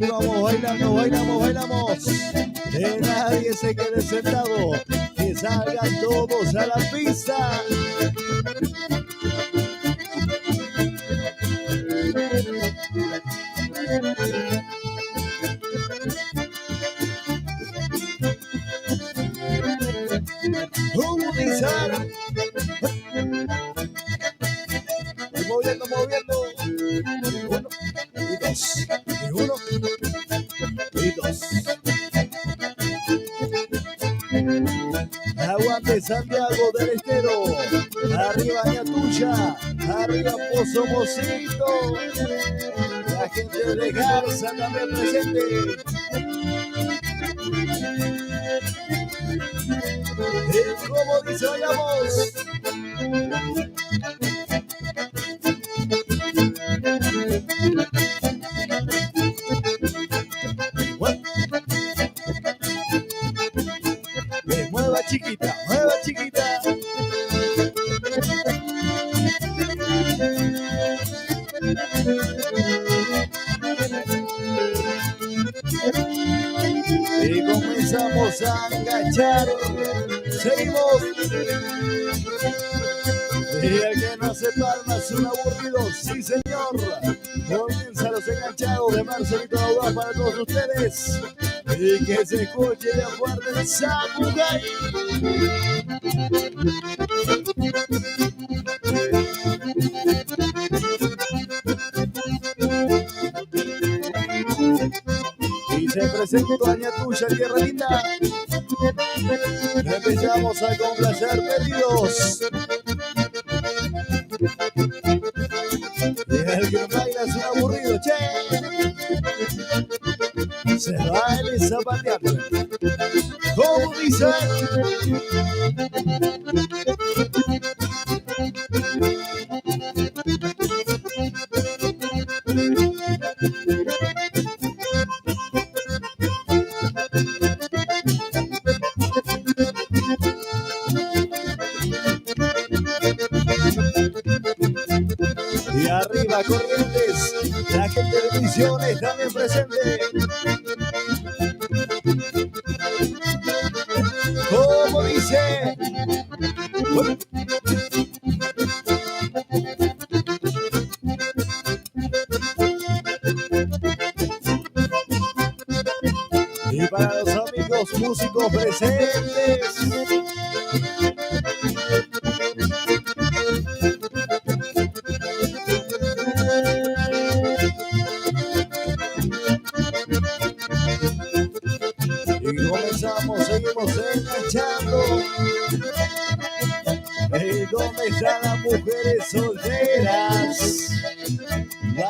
continuamos bailando, bailamos. Que nadie se quede sentado, que salgan todos a la pista. Movilizar. Y moviendo. Uno y dos. Y uno y dos. Aguante Santiago del Estero. Arriba Ñatuya. Arriba Pozo Mocito. La gente de Garza también presente. ¿Cómo dice la voz? Mueva chiquita. Y comenzamos a enganchar. Seguimos. Y el que no hace palmas es un aburrido, sí señor. Comienza los enganchados de Marcelito Audaz para todos ustedes. Y que se escuche de fuerte el Samurai. Y se presenta Ñatuya, Tierra Linda. Empezamos a complacer pedidos. Y el que baila es un aburrido, che. Se baila y zapateando. ¿Cómo dice? Y arriba Corrientes, la gente de Misiones también presente. ¿Cómo dice? Y para los amigos músicos presentes. Y comenzamos, seguimos enganchando. ¿Y dónde están las mujeres solteras?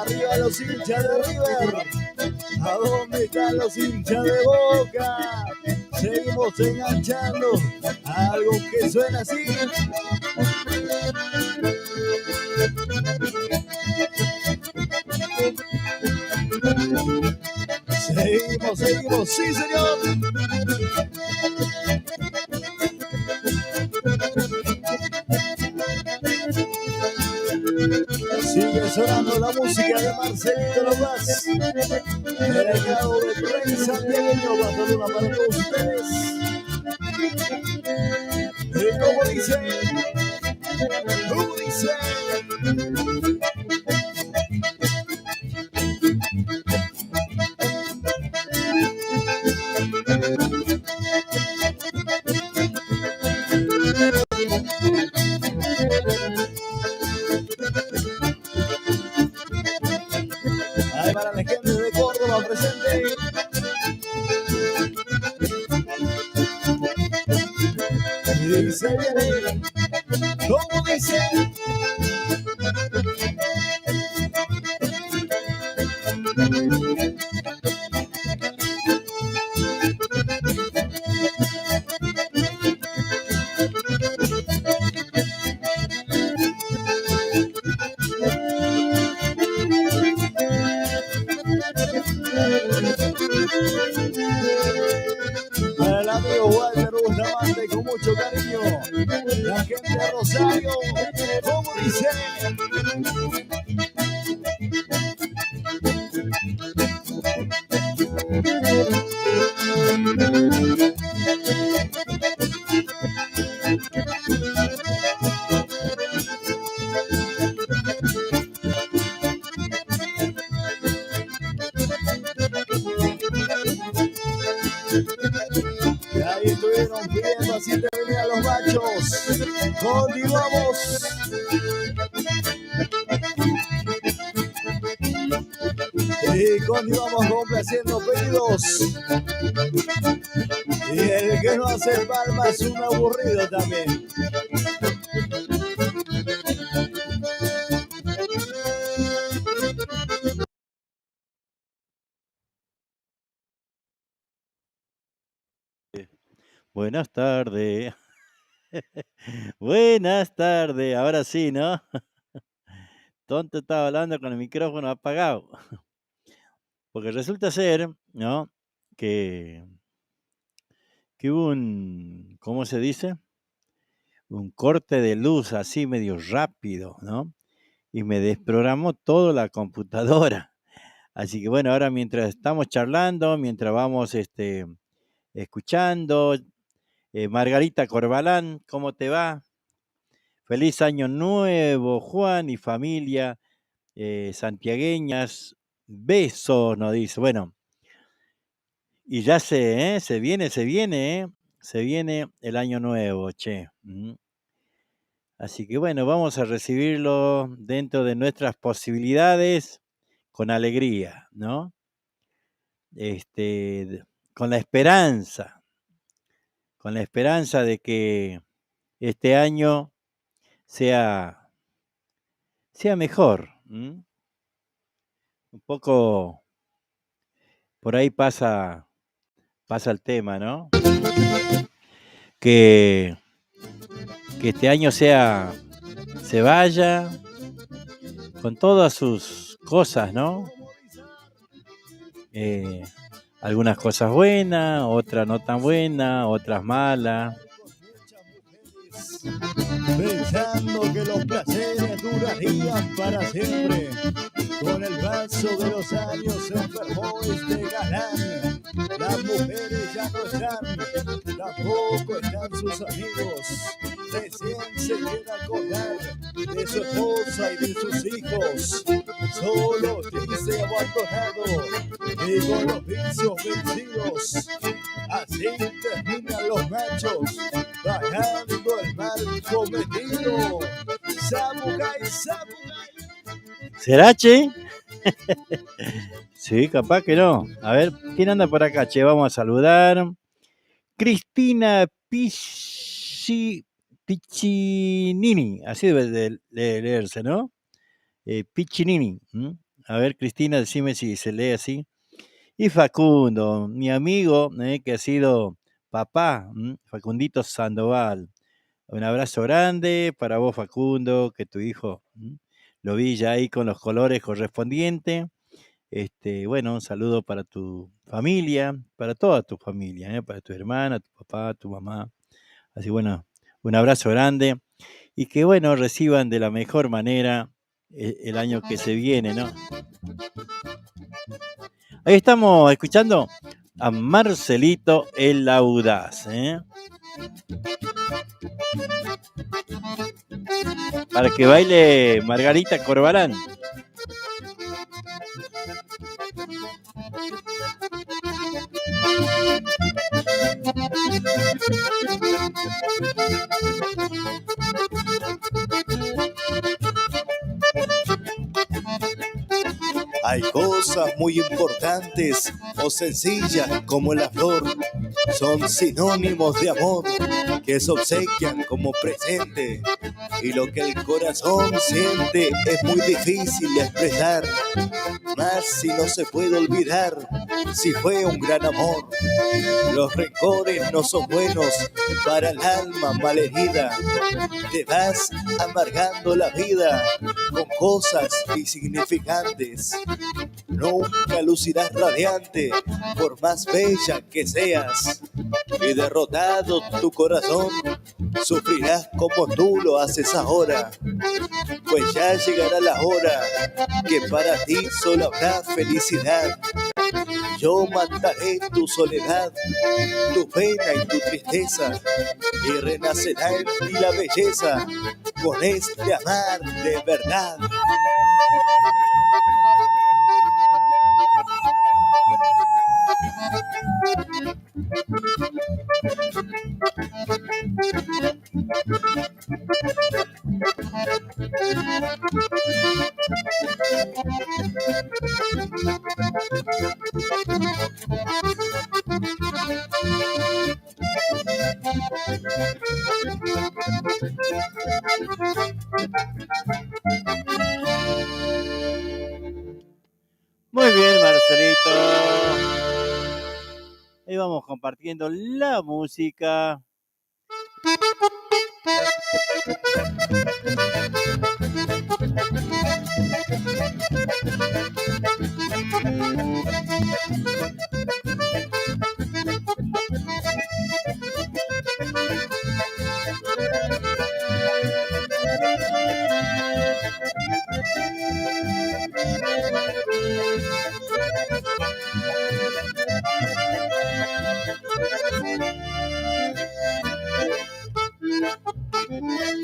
Arriba los hinchas de River. ¿A dónde están los hinchas de Boca? Seguimos enganchando. Algo que suena así. Seguimos, sí señor. Sigue sonando la música de Marcelito Audaz. Delegado de prensa santiagueño, Barcelona para todos ustedes. Y como dice. Ahí para la gente de Córdoba presente. Y se viene. ¿Cómo dice? Para el amigo Walter Bustamante con mucho cariño. La gente de Rosario, ¿cómo dice? Y continuamos complaciendo pedidos. Y el que no hace palma es un aburrido también. Buenas tardes. Buenas tardes. Ahora sí, ¿no? Tonto estaba hablando con el micrófono apagado. Porque resulta ser, ¿no? Que hubo un, ¿cómo se dice? Un corte de luz así medio rápido, ¿no? Y me desprogramó toda la computadora. Así que bueno, ahora mientras estamos charlando, mientras vamos escuchando, Margarita Corbalán, ¿cómo te va? Feliz año nuevo, Juan y familia santiagueñas. Besos, nos dice. Bueno, y ya se viene, se viene el año nuevo, che. Así que bueno, vamos a recibirlo dentro de nuestras posibilidades con alegría, ¿no? Con la esperanza de que este año sea mejor. Un poco por ahí pasa el tema, ¿no? Que este año se vaya con todas sus cosas, ¿no? Algunas cosas buenas, otras no tan buenas, otras malas. Pensando que los placeres durarían para siempre. Con el paso de los años se enfermó este galán. Las mujeres ya no están, tampoco están sus amigos. Recién se quiere acordar de su esposa y de sus hijos. Solo dice abandonado y con los vicios vencidos. Así terminan los machos, pagando el mal cometido. Samurai, Samurai. ¿Será, che? Sí, capaz que no. A ver, ¿quién anda por acá, che? Vamos a saludar. Cristina Piccinini, así debe de leerse, ¿no? Piccinini. A ver, Cristina, decime si se lee así. Y Facundo, mi amigo, que ha sido papá, Facundito Sandoval. Un abrazo grande para vos, Facundo, que tu hijo lo vi ya ahí con los colores correspondientes. Bueno, un saludo para tu familia, para toda tu familia, para tu hermana, tu papá, tu mamá. Así bueno, un abrazo grande y que bueno, reciban de la mejor manera el año que se viene, ¿no? Ahí estamos escuchando a Marcelito el Audaz, para que baile Margarita Corbalán. Hay cosas muy importantes o sencillas como la flor. Son sinónimos de amor que se obsequian como presente. Y lo que el corazón siente es muy difícil de expresar. Más si no se puede olvidar, si fue un gran amor. Los rencores no son buenos para el alma malherida. Te vas amargando la vida con cosas insignificantes. Nunca lucirás radiante por más bella que seas. Y derrotado tu corazón, sufrirás como tú lo haces ahora. Pues ya llegará la hora que para ti solo habrá felicidad. Yo mataré tu soledad, tu pena y tu tristeza, y renacerá en ti la belleza con este amar de verdad. Muy bien, Marcelito. Ahí vamos compartiendo la música.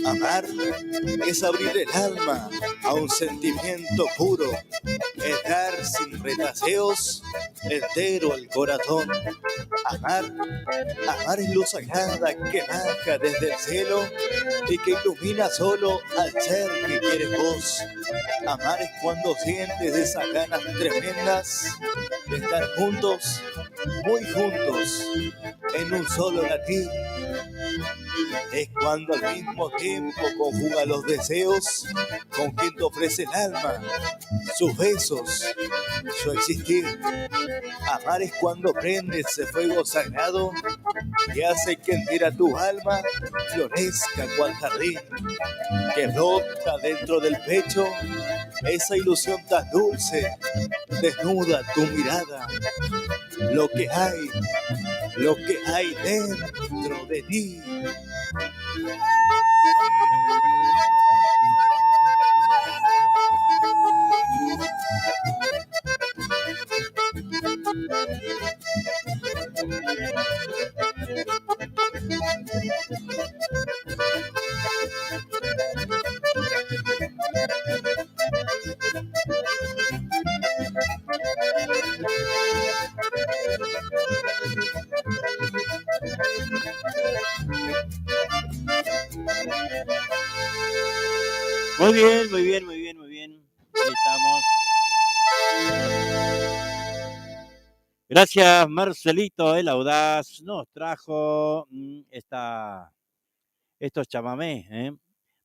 Amar es abrir el alma a un sentimiento puro, es dar sin retaseos entero el corazón. Amar es luz sagrada que baja desde el cielo y que ilumina solo al ser que quieres vos. Amar es cuando sientes esas ganas tremendas de estar juntos, muy juntos, en un solo latir. Es cuando al mismo tiempo conjuga los deseos con quien te ofrece el alma, sus besos, su existir. Amar es cuando prende ese fuego sagrado que hace que entera tu alma florezca cual jardín, que brota dentro del pecho esa ilusión tan dulce, desnuda tu mirada, lo que hay dentro de ti. Muy bien, muy bien, muy bien, muy bien. Ahí estamos. Gracias, Marcelito, el audaz nos trajo estos chamamés,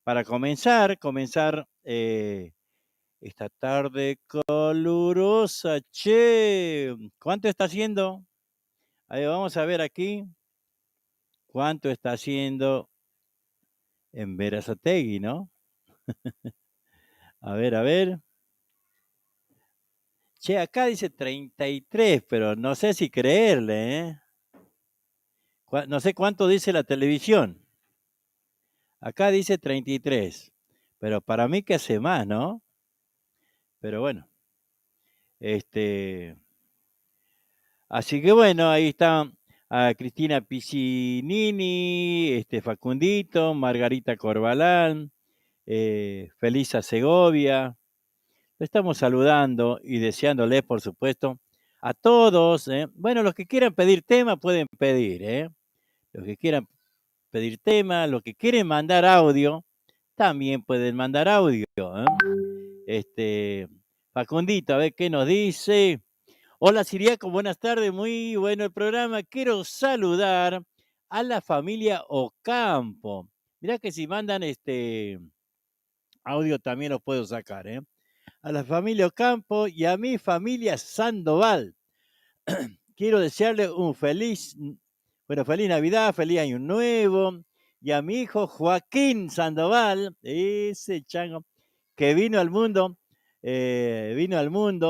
para comenzar esta tarde calurosa. Che, ¿cuánto está haciendo? Ahí vamos a ver aquí cuánto está haciendo en Berazategui, ¿no? A ver, a ver. Che, acá dice 33, pero no sé si creerle, ¿eh? No sé cuánto dice la televisión. Acá dice 33, pero para mí que hace más, ¿no? Pero bueno, así que bueno, ahí está Cristina Piccinini, Facundito, Margarita Corbalán, Felisa Segovia. Lo estamos saludando y deseándoles, por supuesto, a todos. Bueno, los que quieran pedir tema pueden pedir, ¿eh? Los que quieran pedir tema, los que quieren mandar audio, también pueden mandar audio, ¿eh? Facundito, a ver qué nos dice. Hola Siriaco, buenas tardes, muy bueno el programa. Quiero saludar a la familia Ocampo. Mirá que si mandan audio también los puedo sacar, ¿eh? A la familia Ocampo y a mi familia Sandoval. Quiero desearle un feliz Navidad, feliz Año Nuevo. Y a mi hijo Joaquín Sandoval, ese chango, que vino al mundo,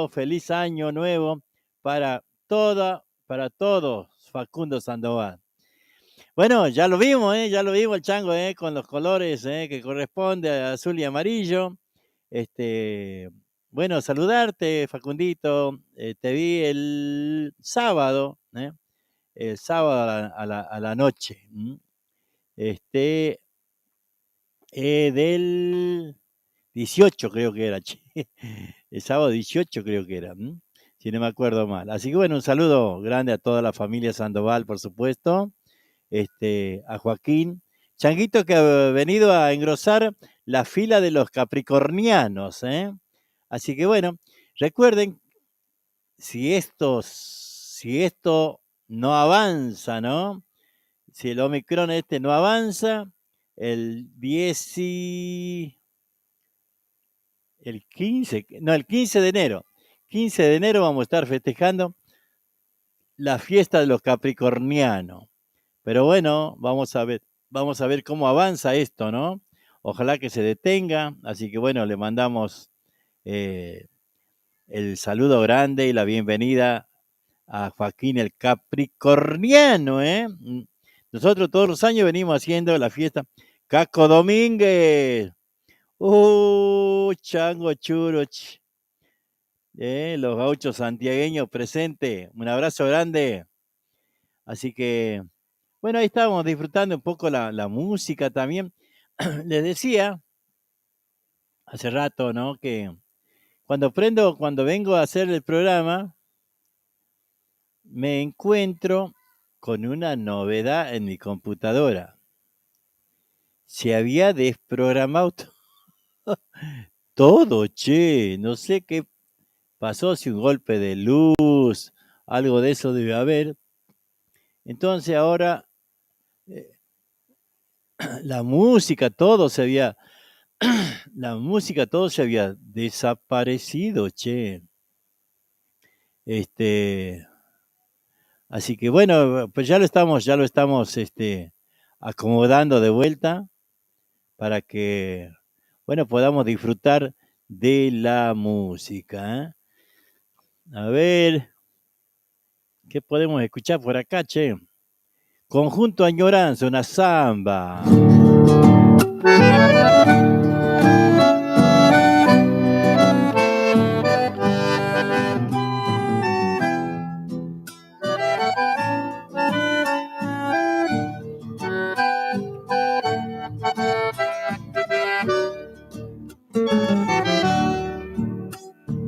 feliz Año Nuevo para todos, Facundo Sandoval. Bueno, ya lo vimos el chango, con los colores que corresponde a azul y amarillo. Bueno, saludarte, Facundito. Te vi el sábado a la noche. Del 18 creo que era, el sábado 18 creo que era, si no me acuerdo mal. Así que bueno, un saludo grande a toda la familia Sandoval, por supuesto, a Joaquín, Changuito, que ha venido a engrosar la fila de los capricornianos, Así que bueno, recuerden, si esto no avanza, ¿no? Si el Omicron no avanza, el 10 el 15, no, el 15 de enero. 15 de enero vamos a estar festejando la fiesta de los capricornianos. Pero bueno, vamos a ver cómo avanza esto, ¿no? Ojalá que se detenga. Así que bueno, le mandamos el saludo grande y la bienvenida a Joaquín el Capricorniano, ¿eh? Nosotros todos los años venimos haciendo la fiesta Caco Domínguez. Chango Churoch. Los gauchos santiagueños presentes. Un abrazo grande. Así que, bueno, ahí estábamos disfrutando un poco la música también. Les decía hace rato, ¿no? Que cuando vengo a hacer el programa, me encuentro con una novedad en mi computadora. Se había desprogramado todo, che. No sé qué pasó, si un golpe de luz, algo de eso debe haber. Entonces ahora la música, todo se había desaparecido, che. Así que bueno, pues ya lo estamos acomodando de vuelta para que, bueno, podamos disfrutar de la música, ¿eh? A ver, ¿qué podemos escuchar por acá, che? Conjunto Añoranza, una samba.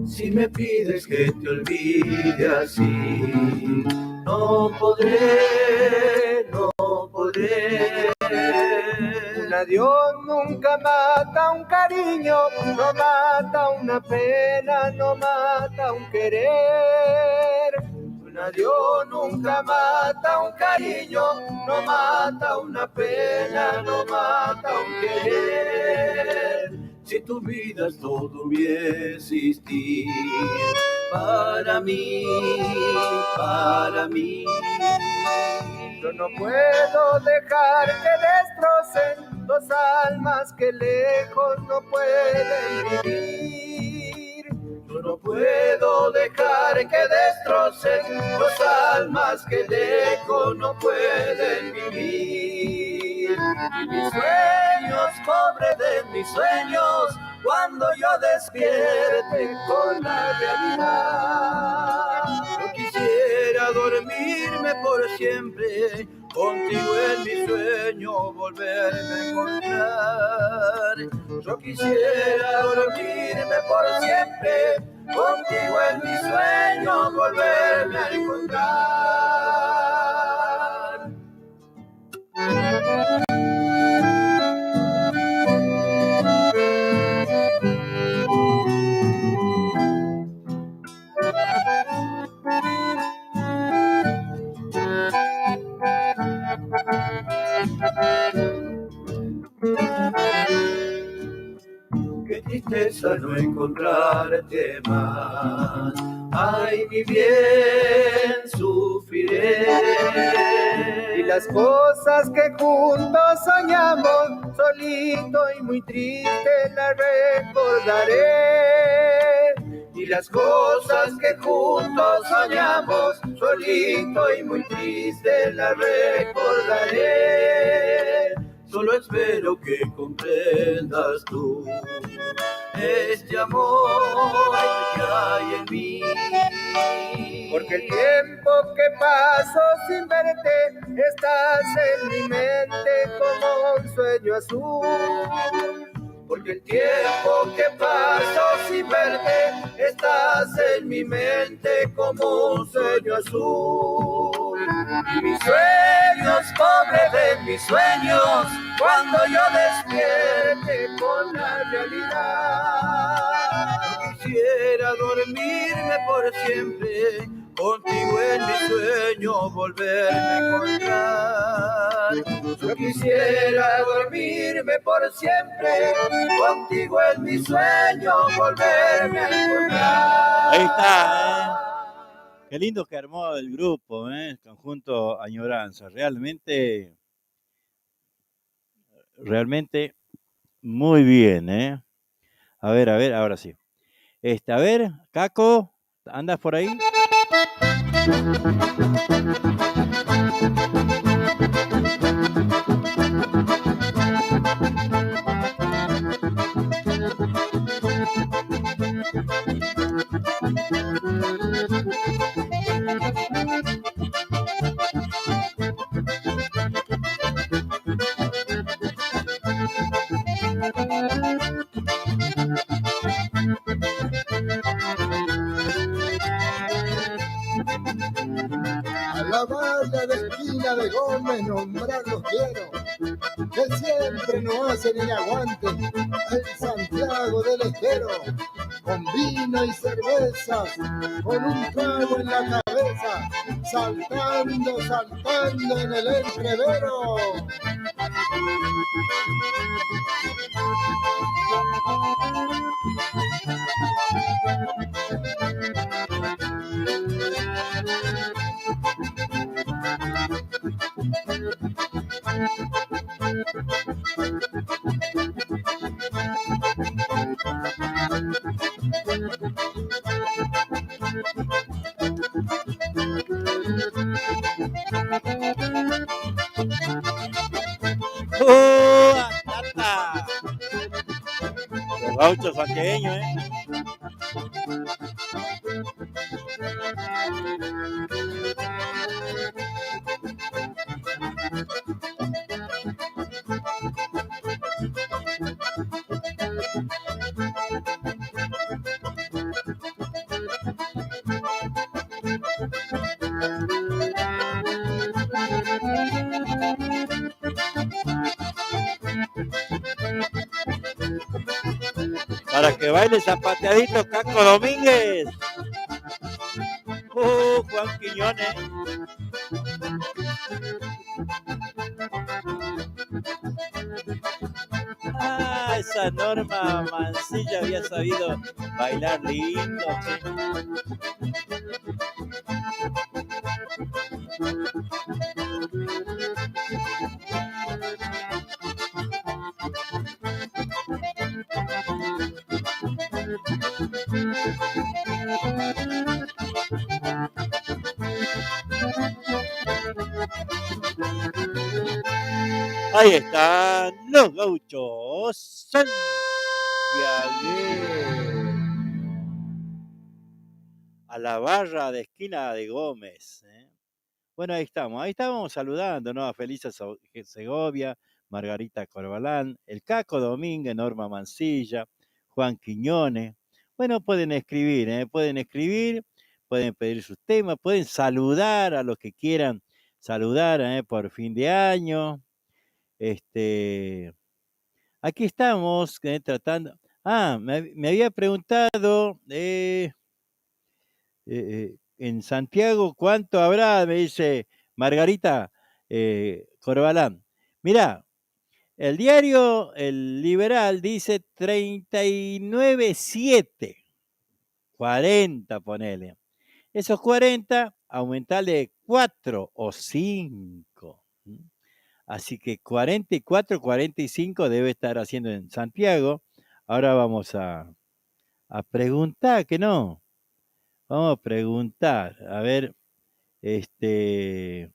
Si me pides que te olvide así, no podré. Un adiós nunca mata un cariño, no mata una pena, no mata un querer. Un adiós nunca mata un cariño, no mata una pena, no mata un querer. Si tu vida es todo existir, para mí. Yo no puedo dejar que destrocen dos almas que lejos no pueden vivir. Yo no puedo dejar que destrocen dos almas que lejos no pueden vivir. Y mis sueños, pobre de mis sueños, cuando yo despierte con la realidad. Yo quisiera dormirme por siempre, contigo en mi sueño volverme a encontrar. Yo quisiera dormirme por siempre, contigo en mi sueño volverme a encontrar. Qué tristeza no encontrarte más, ay, mi bien, sufriré. Y las cosas que juntos soñamos, solito y muy triste las recordaré. Y las cosas que juntos soñamos, solito y muy triste las recordaré. Solo espero que comprendas tú este amor que hay en mí. Porque el tiempo que paso sin verte, estás en mi mente como un sueño azul. Porque el tiempo que paso sin verte, estás en mi mente como un sueño azul. Y mis sueños, pobre de mis sueños, cuando yo despierte con la realidad. Yo quisiera dormirme por siempre, contigo en mi sueño volverme a encontrar. Yo quisiera dormirme por siempre, contigo en mi sueño volverme a encontrar. Ahí está, Qué lindo que armó el grupo, Conjunto Añoranza. Realmente muy bien, A ver, ahora sí. A ver, Caco, ¿andas por ahí? A la valla de esquina de Gómez nombrarlos quiero, que siempre no hacen ni aguante el Santiago del Estero, con vino y cervezas, con un trago en la cabeza, saltando, saltando en el entrevero. ¡Atata! Los gauchos santiagueños, Para que baile zapateadito Caco Domínguez. Juan Quiñones. Esa Norma Mancilla había sabido bailar lindo, che. Ahí están los gauchos santiagueños. A la barra de esquina de Gómez. Bueno, ahí estábamos saludando, ¿no? A Felisa Segovia, Margarita Corbalán, el Caco Domínguez, Norma Mancilla, Juan Quiñones. Bueno, pueden escribir, pueden pedir sus temas, pueden saludar a los que quieran saludar, por fin de año. Aquí estamos tratando. Me había preguntado en Santiago cuánto habrá, me dice Margarita Corbalán. Mirá, el diario El Liberal dice 39,7, 40 ponele. Esos 40, aumentarle 4 o 5. Así que 44, 45 debe estar haciendo en Santiago. Ahora vamos a preguntar, que no. Vamos a preguntar, a ver qué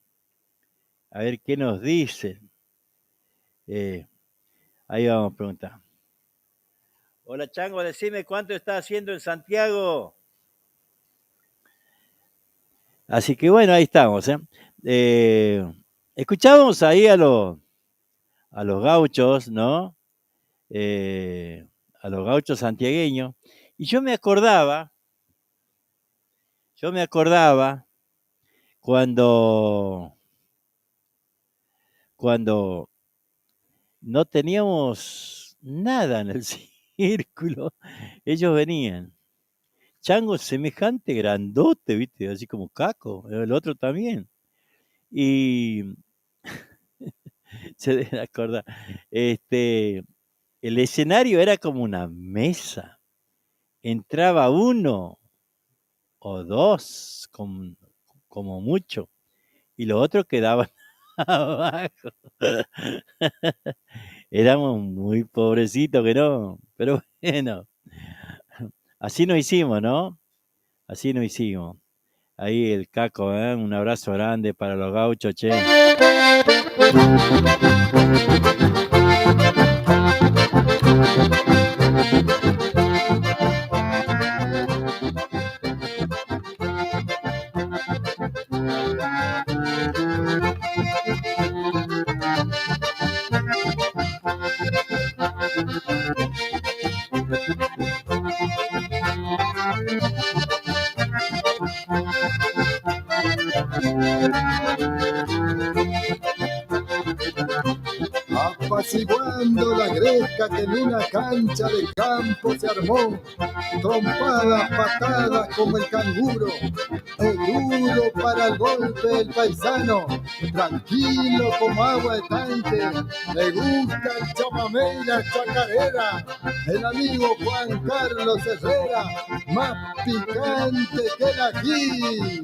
nos dicen. Ahí vamos a preguntar. Hola Chango, decime cuánto está haciendo en Santiago. Así que bueno, ahí estamos. Escuchábamos ahí a los gauchos, ¿no? A los gauchos santiagueños. Y yo me acordaba cuando no teníamos nada en el círculo, ellos venían. chango semejante, grandote, ¿viste? Así como Caco, el otro también. Y se debe acordar, el escenario era como una mesa. Entraba uno o dos, como mucho, y los otros quedaban abajo. Éramos muy pobrecitos que no, pero bueno, así nos hicimos, ¿no? Así nos hicimos. Ahí el Caco, ¿eh? Un abrazo grande para los gauchos, che. Apaciguando la gresca que en una cancha de campo se armó, trompadas, patadas como el canguro, es duro para el golpe el paisano, tranquilo como agua de tanque, le gusta el chamamé y la chacarera, el amigo Juan Carlos Herrera, más picante que el ají.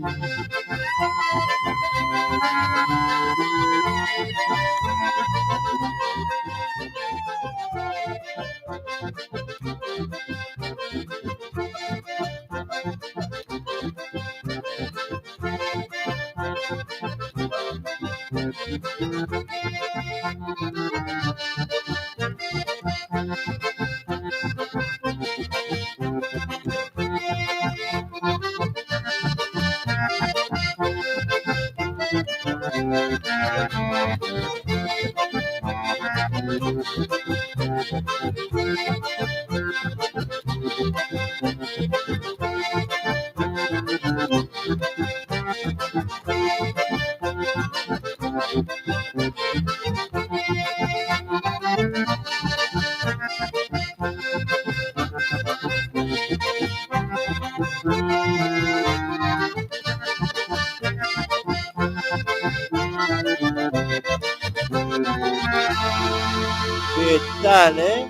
¿Qué tal, eh?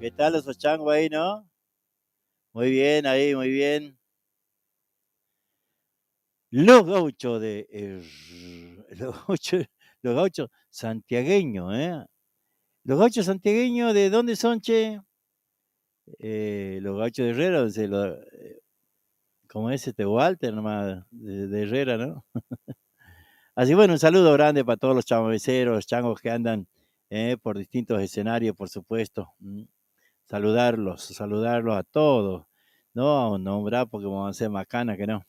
¿Qué tal esos changos ahí, no? Muy bien, ahí, muy bien. Los gauchos los gauchos santiagueños, ¿eh? Los gauchos santiagueños, ¿de dónde son, che? Los gauchos de Herrera, como es Walter, nomás, de Herrera, ¿no? Así bueno, un saludo grande para todos los chamameceros, changos que andan por distintos escenarios, por supuesto. Saludarlos a todos. No nombrar porque vamos a ser macana, que no.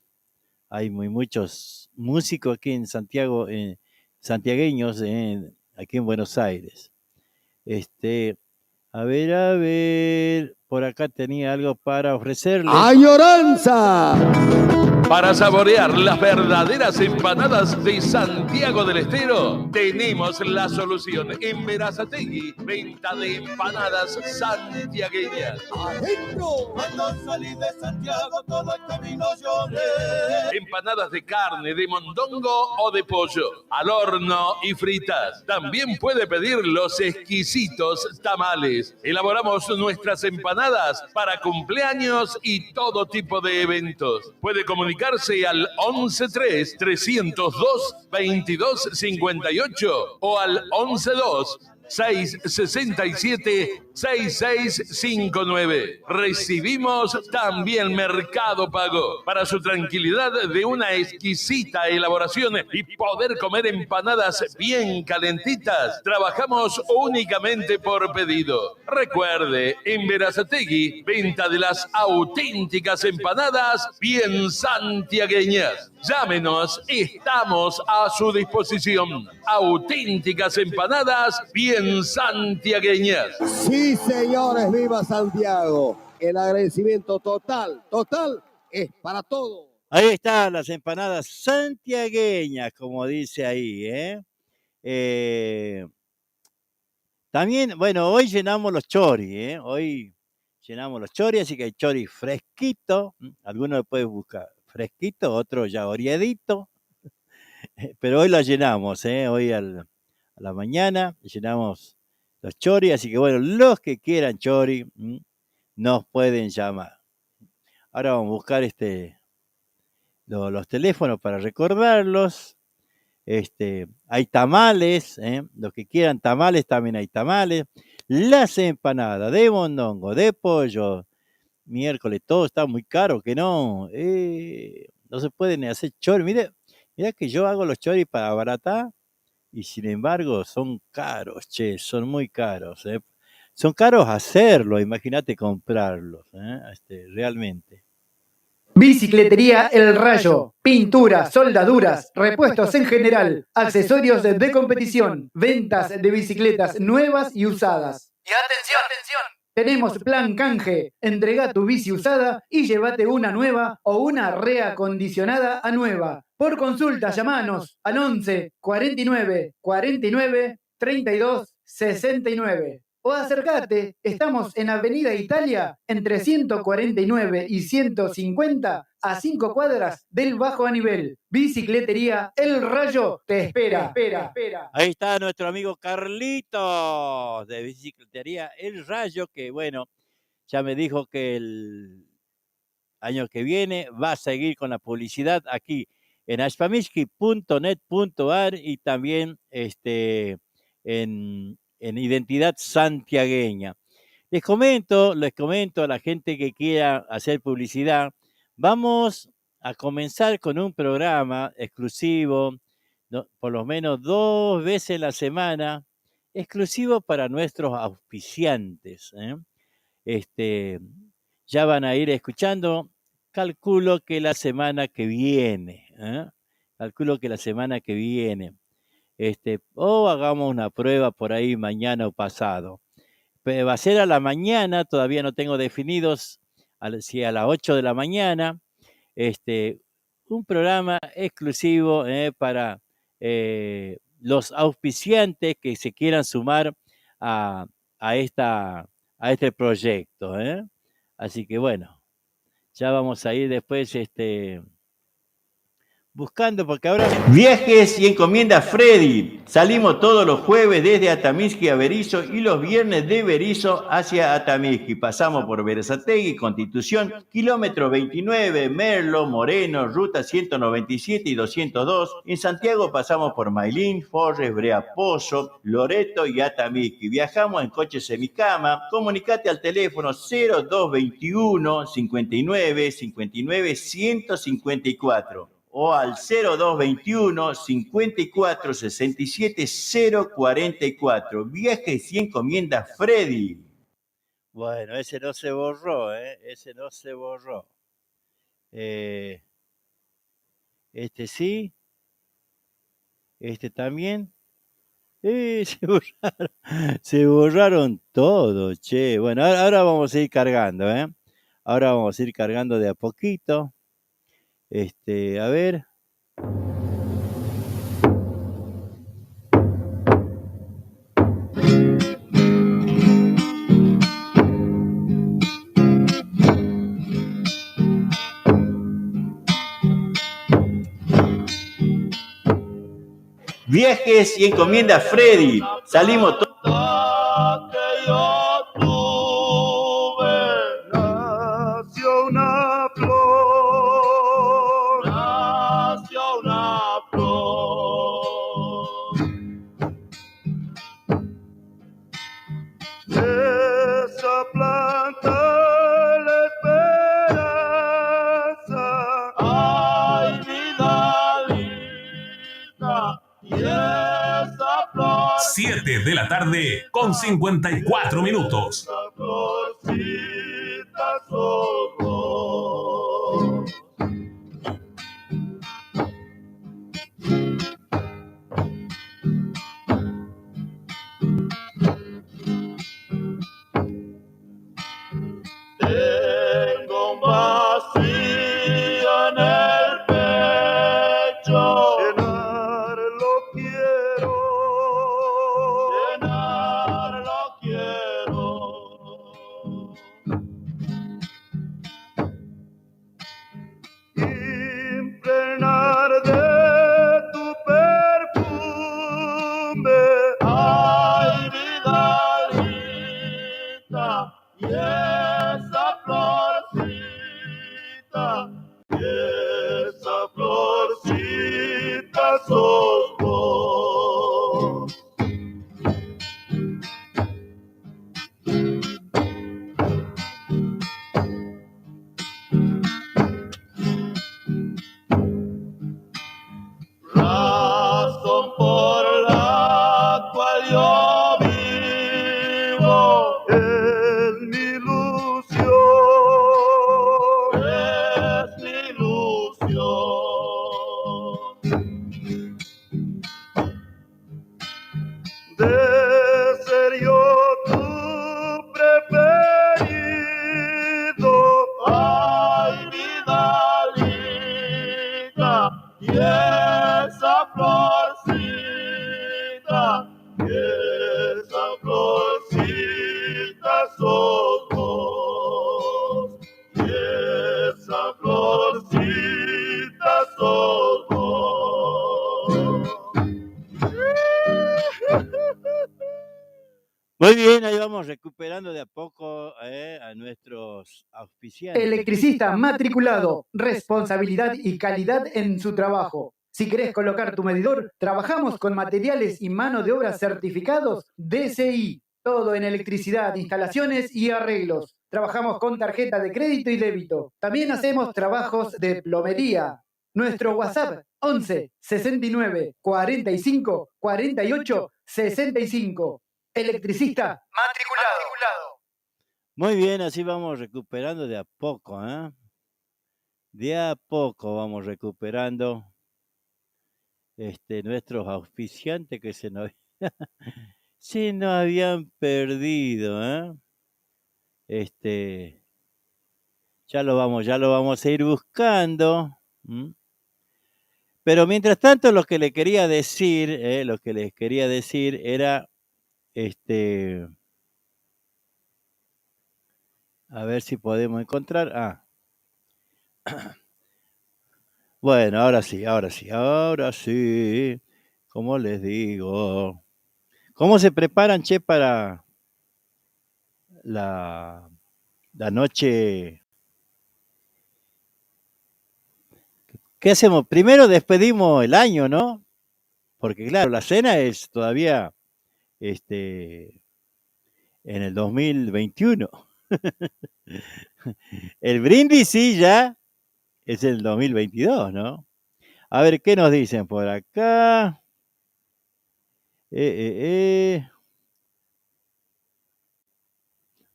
Hay muchos músicos aquí en Santiago, santiagueños, aquí en Buenos Aires. A ver, por acá tenía algo para ofrecerles. ¡Añoranza! Para saborear las verdaderas empanadas de Santiago del Estero, tenemos la solución en Berazategui, venta de empanadas santiagueñas. Adentro, cuando salí de Santiago, todo el camino lloré. Empanadas de carne, de mondongo o de pollo, al horno y fritas. También puede pedir los exquisitos tamales. Elaboramos nuestras empanadas para cumpleaños y todo tipo de eventos. Puede comunicarse al 113 302 2258 o al 112 667 6659. Recibimos también Mercado Pago. Para su tranquilidad de una exquisita elaboración y poder comer empanadas bien calentitas, trabajamos únicamente por pedido. Recuerde, en Berazategui, venta de las auténticas empanadas bien santiagueñas. Llámenos, estamos a su disposición. Auténticas empanadas bien santiagueñas. Sí, señores, viva Santiago. El agradecimiento total es para todos. Ahí están las empanadas santiagueñas, como dice ahí, ¿eh? También, bueno, hoy llenamos los choris, ¿eh? Hoy llenamos los choris, así que hay chori fresquito. Algunos lo pueden buscar fresquito, otros ya oreadito. Pero hoy la llenamos, ¿eh? Hoy a la mañana llenamos los choris, así que bueno, los que quieran chori nos pueden llamar. Ahora vamos a buscar los teléfonos para recordarlos. Hay tamales, los que quieran tamales, también hay tamales. Las empanadas de mondongo, de pollo, miércoles, todo está muy caro, que no se pueden hacer chori. Mira que yo hago los choris para abaratar y sin embargo son caros, che, son muy caros. Son caros hacerlo, imagínate comprarlos, realmente. Bicicletería El Rayo, pinturas, soldaduras, repuestos en general, accesorios de competición, ventas de bicicletas nuevas y usadas. Y atención, atención. Tenemos plan canje, entrega tu bici usada y llévate una nueva o una reacondicionada a nueva. Por consulta, llamanos al 11 49 49 32 69. O acércate, estamos en Avenida Italia, entre 149 y 150, a 5 cuadras del Bajo a Nivel. Bicicletería El Rayo te espera. Ahí está nuestro amigo Carlitos de Bicicletería El Rayo, que bueno, ya me dijo que el año que viene va a seguir con la publicidad aquí en ashpamishki.net.ar y también en Identidad Santiagueña. Les comento a la gente que quiera hacer publicidad, vamos a comenzar con un programa exclusivo, por lo menos 2 veces a la semana, exclusivo para nuestros auspiciantes. Ya van a ir escuchando, calculo que la semana que viene, o hagamos una prueba por ahí mañana o pasado. Pero va a ser a la mañana, todavía no tengo definidos si a las 8 de la mañana, un programa exclusivo para los auspiciantes que se quieran sumar a este proyecto. Así que bueno, ya vamos a ir después buscando, porque ahora... Viajes y encomienda Freddy. Salimos todos los jueves desde Atamisqui a Berisso y los viernes de Berisso hacia Atamisqui. Pasamos por Berazategui, Constitución, kilómetro 29, Merlo, Moreno, ruta 197 y 202. En Santiago pasamos por Mailín, Forres, Brea Pozo, Loreto y Atamisqui. Viajamos en coche semicama. Comunicate al teléfono 0221 59 59 154. O al 0221 54 67 044. Viajes y encomiendas Freddy. Bueno, ese no se borró, ese no se borró. Sí, también. Se borraron todo, che. Bueno, ahora vamos a ir cargando, Ahora vamos a ir cargando de a poquito. A ver. Viajes y encomienda Freddy. Salimos todos. De la tarde con 54 minutos. Tengo un vacío en el pecho. Llenarlo quiero. y esa florcita, y esa florcita sos vos. Razón por la cual yo vivo es mi ilusión, es mi ilusión de ser yo tu preferido. Ay, vida linda, y esa florcita, y esa florcita sos vos, y esa florcita sos vos. Muy bien, ahí vamos recuperando de a poco a nuestros auspiciantes. Electricista matriculado, responsabilidad y calidad en su trabajo. Si querés colocar tu medidor, trabajamos con materiales y mano de obra certificados DCI. Todo en electricidad, instalaciones y arreglos. Trabajamos con tarjeta de crédito y débito. También hacemos trabajos de plomería. Nuestro WhatsApp 11 69 45 48 65. Electricista matriculado. Muy bien, así vamos recuperando de a poco, ¿eh? De a poco vamos recuperando nuestros auspiciantes que se nos habían perdido, ¿eh? Ya lo vamos a ir buscando. ¿Mm? Pero mientras tanto, lo que les quería decir era, a ver si podemos encontrar. Bueno, ahora sí. ¿Cómo les digo? ¿Cómo se preparan, che, para la noche? ¿Qué hacemos? Primero despedimos el año, ¿no? Porque claro, la cena es todavía en el 2021. El brindis sí ya es el 2022, ¿no? A ver, ¿qué nos dicen por acá?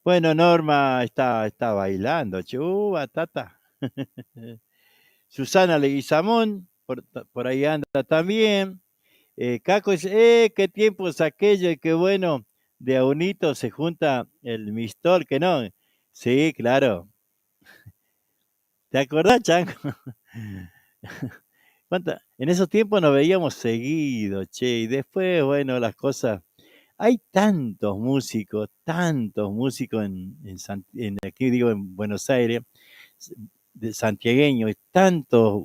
Bueno, Norma está bailando, batata. Susana Leguizamón, por ahí anda también. Caco dice, qué tiempos aquello y qué bueno, de a unito se junta el mistol, que no. Sí, claro. ¿Te acordás, Chango? En esos tiempos nos veíamos seguido, che, y después, bueno, las cosas. Hay tantos músicos aquí digo en Buenos Aires, de santiagueños, tantos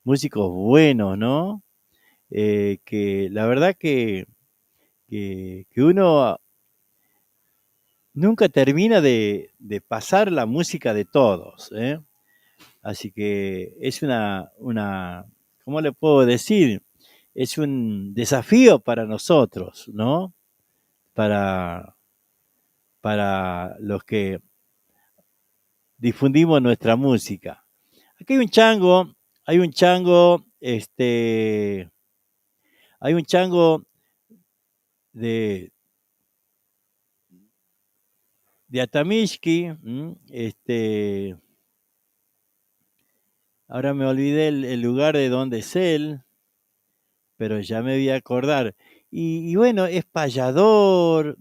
músicos buenos, ¿no? Que la verdad que uno nunca termina de pasar la música de todos, ¿eh? Así que es una, ¿cómo le puedo decir? Es un desafío para nosotros, ¿no? Para los que difundimos nuestra música. Aquí hay un chango de Atamishki, ahora me olvidé el lugar de donde es él, pero ya me voy a acordar. Y bueno, es payador,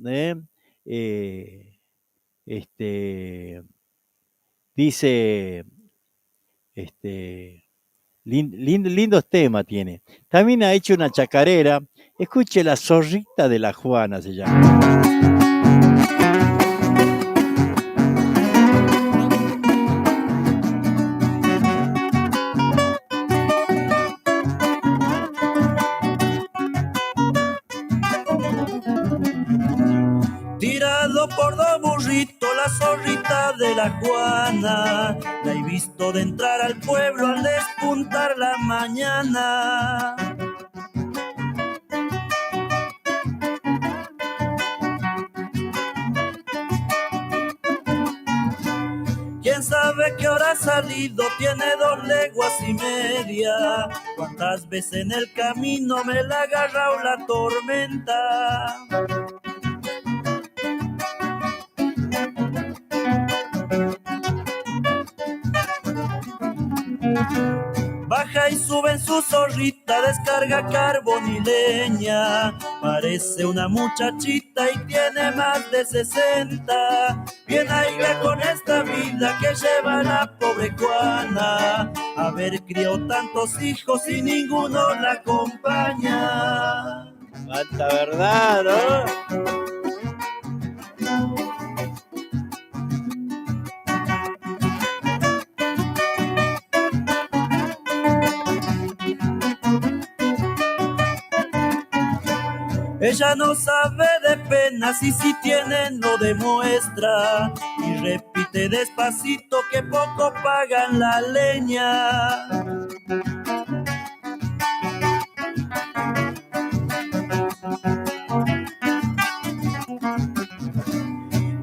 dice, lindos temas tiene. También ha hecho una chacarera. Escuche, La Zorrita de la Juana se llama. Tirado por burrito, la zorrita de la Juana, la he visto de entrar al pueblo al despuntar la mañana. ¿Quién sabe qué hora ha salido? Tiene 2 leguas y media. ¿Cuántas veces en el camino me la ha agarrado la tormenta? Baja y sube en su zorrita, descarga carbón y leña. Parece una muchachita y tiene más de 60. Bien aiga con esta vida que lleva la pobre Juana. Haber criado tantos hijos y ninguno la acompaña. Falta verdad, ¿no? Ella no sabe de penas y si tiene no demuestra. Y repite despacito que poco pagan la leña.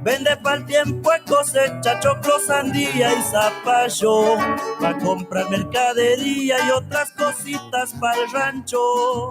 Vende pa'l tiempo de cosecha, choclo, sandía y zapallo. Va a comprar mercadería y otras cositas pa'l rancho.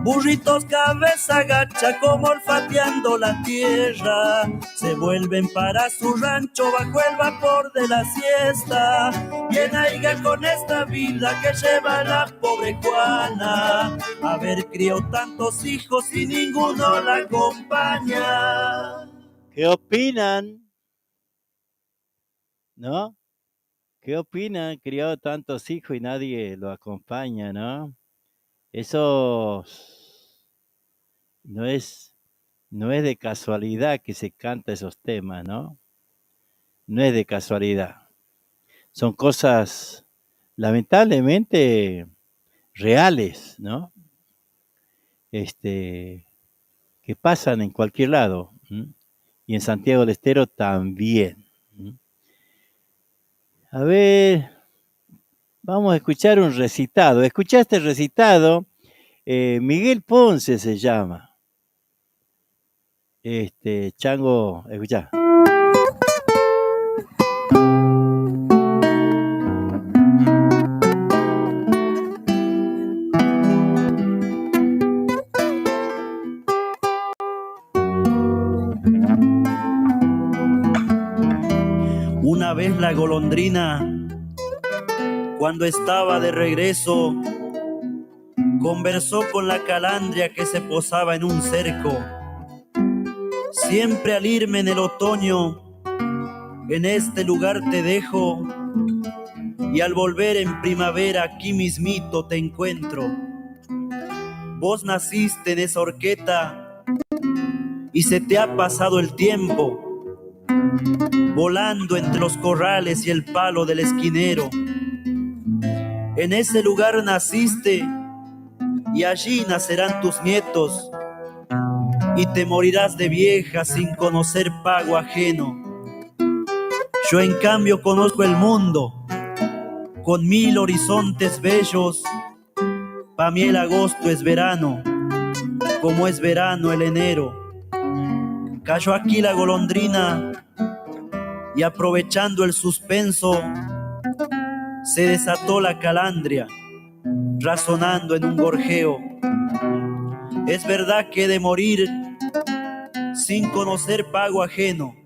Burritos cabeza gacha como olfateando la tierra, se vuelven para su rancho bajo el vapor de la siesta. Bien aiga con esta vida que lleva la pobre Juana, haber criado tantos hijos y ninguno la acompaña. ¿Qué opinan? ¿No? ¿Qué opinan? Criado tantos hijos y nadie lo acompaña, ¿no? Eso no es de casualidad que se canta esos temas, ¿no? No es de casualidad. Son cosas lamentablemente reales, ¿no? Que pasan en cualquier lado, ¿m? Y en Santiago del Estero también. ¿M? A ver, vamos a escuchar un recitado. ¿Escuchaste el recitado? Miguel Ponce se llama. Chango, escuchá. Una vez la golondrina, cuando estaba de regreso, conversó con la calandria que se posaba en un cerco. Siempre al irme en el otoño, en este lugar te dejo, y al volver en primavera aquí mismito te encuentro. Vos naciste en esa horqueta y se te ha pasado el tiempo, volando entre los corrales y el palo del esquinero. En ese lugar naciste y allí nacerán tus nietos, y te morirás de vieja sin conocer pago ajeno. Yo en cambio conozco el mundo, con 1000 horizontes bellos. Pa' mí el agosto es verano, como es verano el enero. Cayó aquí la golondrina y aprovechando el suspenso, se desató la calandria, razonando en un gorjeo. Es verdad que he de morir sin conocer pago ajeno,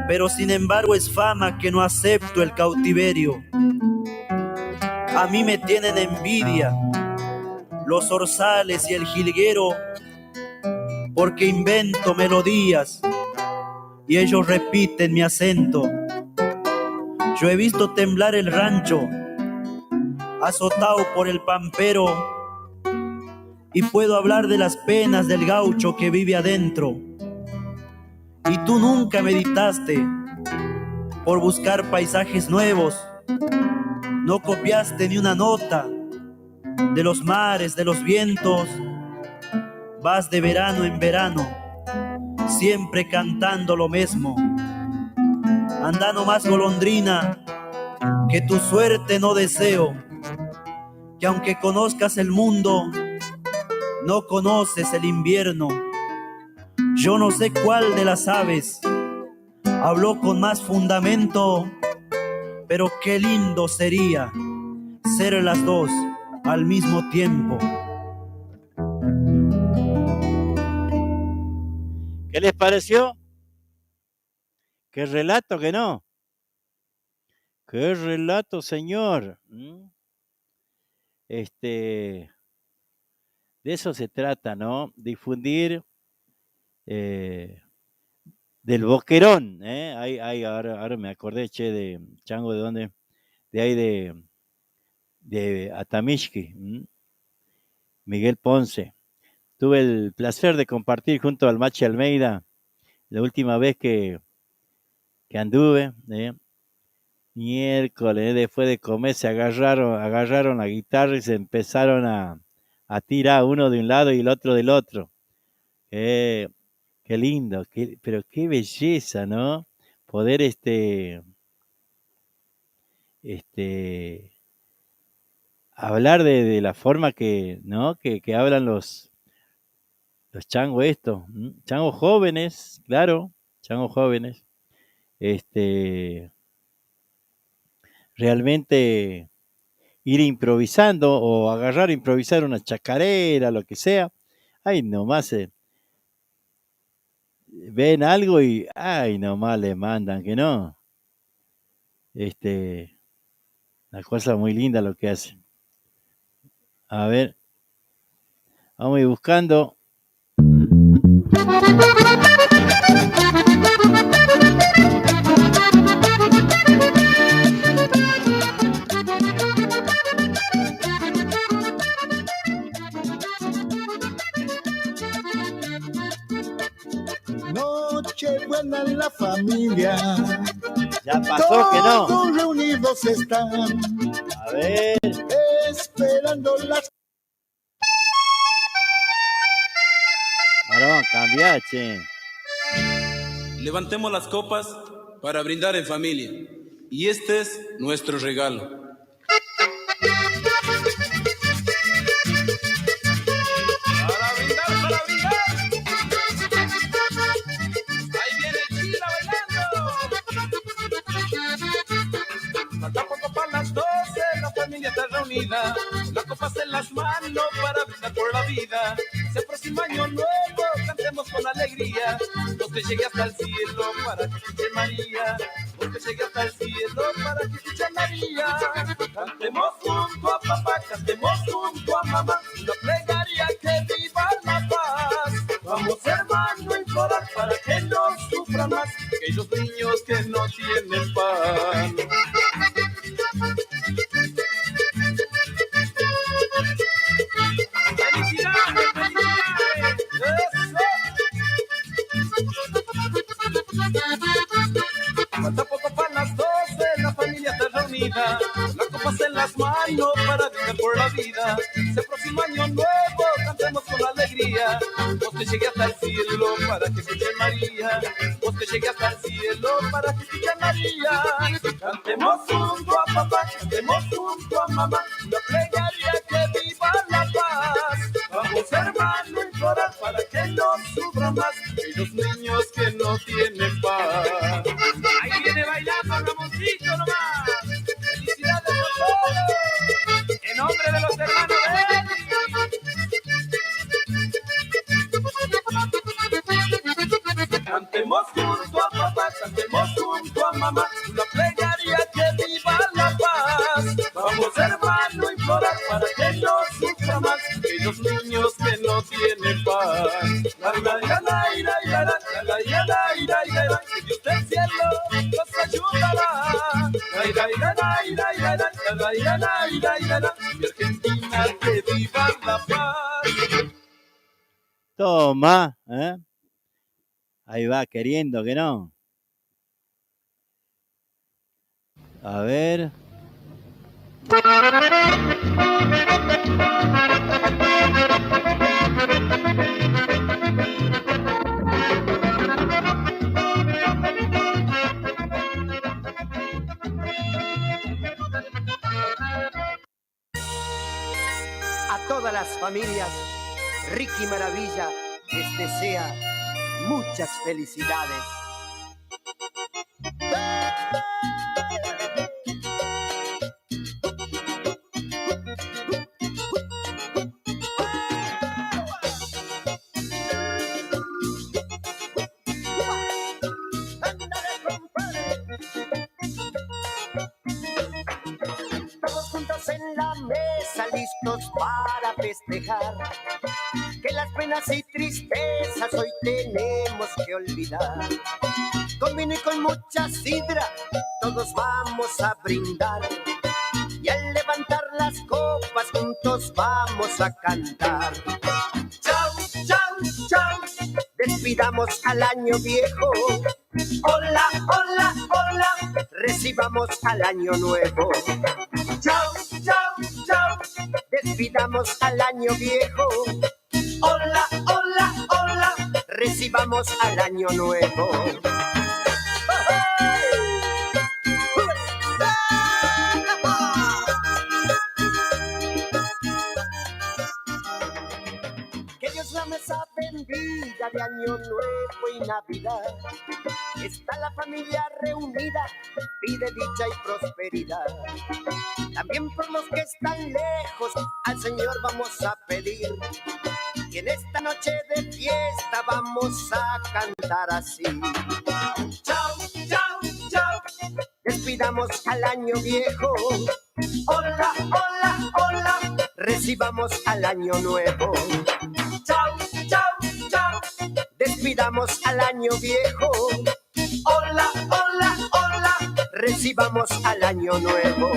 pero sin embargo es fama que no acepto el cautiverio. A mí me tienen envidia los zorzales y el jilguero, porque invento melodías y ellos repiten mi acento. Yo he visto temblar el rancho, azotado por el pampero, y puedo hablar de las penas del gaucho que vive adentro. Y tú nunca meditaste por buscar paisajes nuevos, No copiaste ni una nota de los mares, de los vientos. Vas de verano en verano, siempre cantando lo mismo. Anda nomás, golondrina, que tu suerte no deseo, que aunque conozcas el mundo, no conoces el invierno. Yo no sé cuál de las aves habló con más fundamento, pero qué lindo sería ser las dos al mismo tiempo. ¿Qué les pareció? ¿Qué relato que no? ¿Qué relato, señor? De eso se trata, ¿no? Difundir del boquerón, ¿eh? Ahora me acordé, che, de Chango, ¿de dónde? De ahí de Atamishki, Miguel Ponce. Tuve el placer de compartir junto al Machi Almeida la última vez que anduve, miércoles, después de comer, se agarraron la guitarra y se empezaron a tirar uno de un lado y el otro del otro. Qué lindo, pero qué belleza, ¿no? Poder hablar de la forma que, ¿no? que hablan los changos estos, changos jóvenes, claro, changos jóvenes, realmente ir improvisando o agarrar, improvisar una chacarera, lo que sea, ay, nomás ven algo y, ay, nomás le mandan que no. Una cosa muy linda lo que hacen. A ver, vamos a ir buscando. Noche buena en la familia. Ya pasó que no. Todos reunidos están. A ver. Esperando las. Ahora vamos a cambiar, che. Levantemos las copas para brindar en familia. Y este es nuestro regalo. Para brindar, para brindar. Ahí viene el Chila bailando. Falta poco para las 12, la familia está reunida. Las copas en las manos para brindar por la vida. Se aproxima año nuevo, cantemos con alegría. Los que llegue hasta el cielo para que escuche María. Los que llegue hasta el cielo para que escuche María. Cantemos junto a papá, cantemos junto a mamá. Una plegaria que viva la paz. Vamos hermano a implorar para que no sufran más aquellos niños que no tienen paz. ¡Felicidades, felicidades! Falta poco para las 12, la familia está reunida. Las copas en las manos para brindar por la vida. Se aproxima año nuevo, cantemos con alegría. Vos que llegue hasta el cielo para que escuche María. Vos que llegue hasta el cielo para que escuche María. Cantemos junto a papá, cantemos junto a mamá. Una plegaria que viva la paz. Vamos hermano a implorar para que no sufran más aquellos niños que no tienen paz. Ahí viene bailando Ramoncito nomás. Felicidades a todos. En nombre de los hermanos cantemos junto a papá, cantemos junto a mamá. Una plegaria que viva la paz. Vamos hermano a implorar para que no sufra más aquellos niños que no tienen paz. Que Dios del cielo nos ayudará. Y Argentina que viva la paz. Toma, ¿eh? Ahí va, queriendo que no. A ver. A todas las familias, Ricky Maravilla les desea muchas felicidades. Todos juntos en la mesa, listos para festejar, que las penas y tristezas hoy tenemos que olvidar. Con vino y con mucha sidra, todos vamos a brindar, y al levantar las copas juntos vamos a cantar. Chau, chau, chau, despidamos al año viejo. Hola, hola, hola, recibamos al año nuevo. Chau, chau, chau, despidamos al año viejo. Hola, hola, hola, recibamos al año nuevo. Que Dios la mesa bendiga de año nuevo y Navidad. Está la familia reunida, pide dicha y prosperidad. También por los que están lejos, al Señor vamos a pedir. Y en esta noche de fiesta vamos a cantar así. Chau, chau, chau, despidamos al año viejo. Hola, hola, hola, recibamos al año nuevo. Chau, chau, chau, despidamos al año viejo. Hola, hola, hola, recibamos al año nuevo.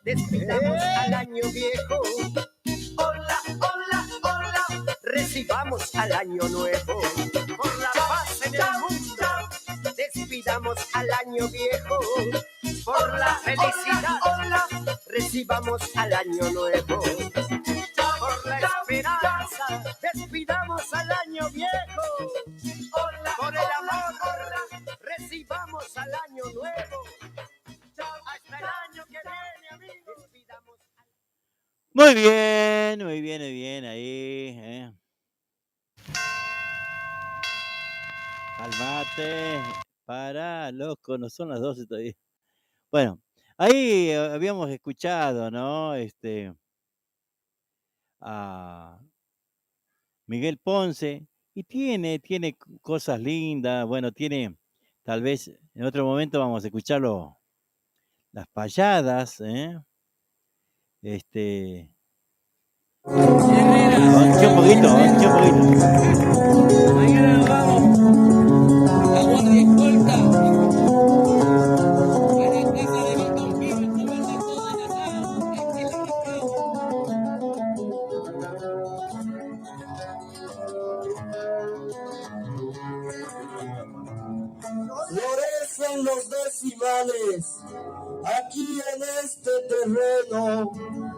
Despidamos al año viejo. Hola, hola, hola, recibamos al año nuevo. Por la paz en el mundo, despidamos al año viejo. Por la felicidad, hola, recibamos al año nuevo. Por la esperanza, despidamos al año viejo. Hola, por el amor, hola, recibamos al año nuevo. Hasta el año que viene, amigos. Muy bien, muy bien, muy bien, ahí. Calmate, para, loco, no son las 12 todavía. Bueno, ahí habíamos escuchado, ¿no? A Miguel Ponce, y tiene cosas lindas, bueno, tal vez en otro momento vamos a escucharlo, las payadas, ¿eh? Avanche un poquito. Mañana nos vamos a guardia escolta a la casa de Gastón Gil, comerse toda la Florecen los decimales aquí en este terreno,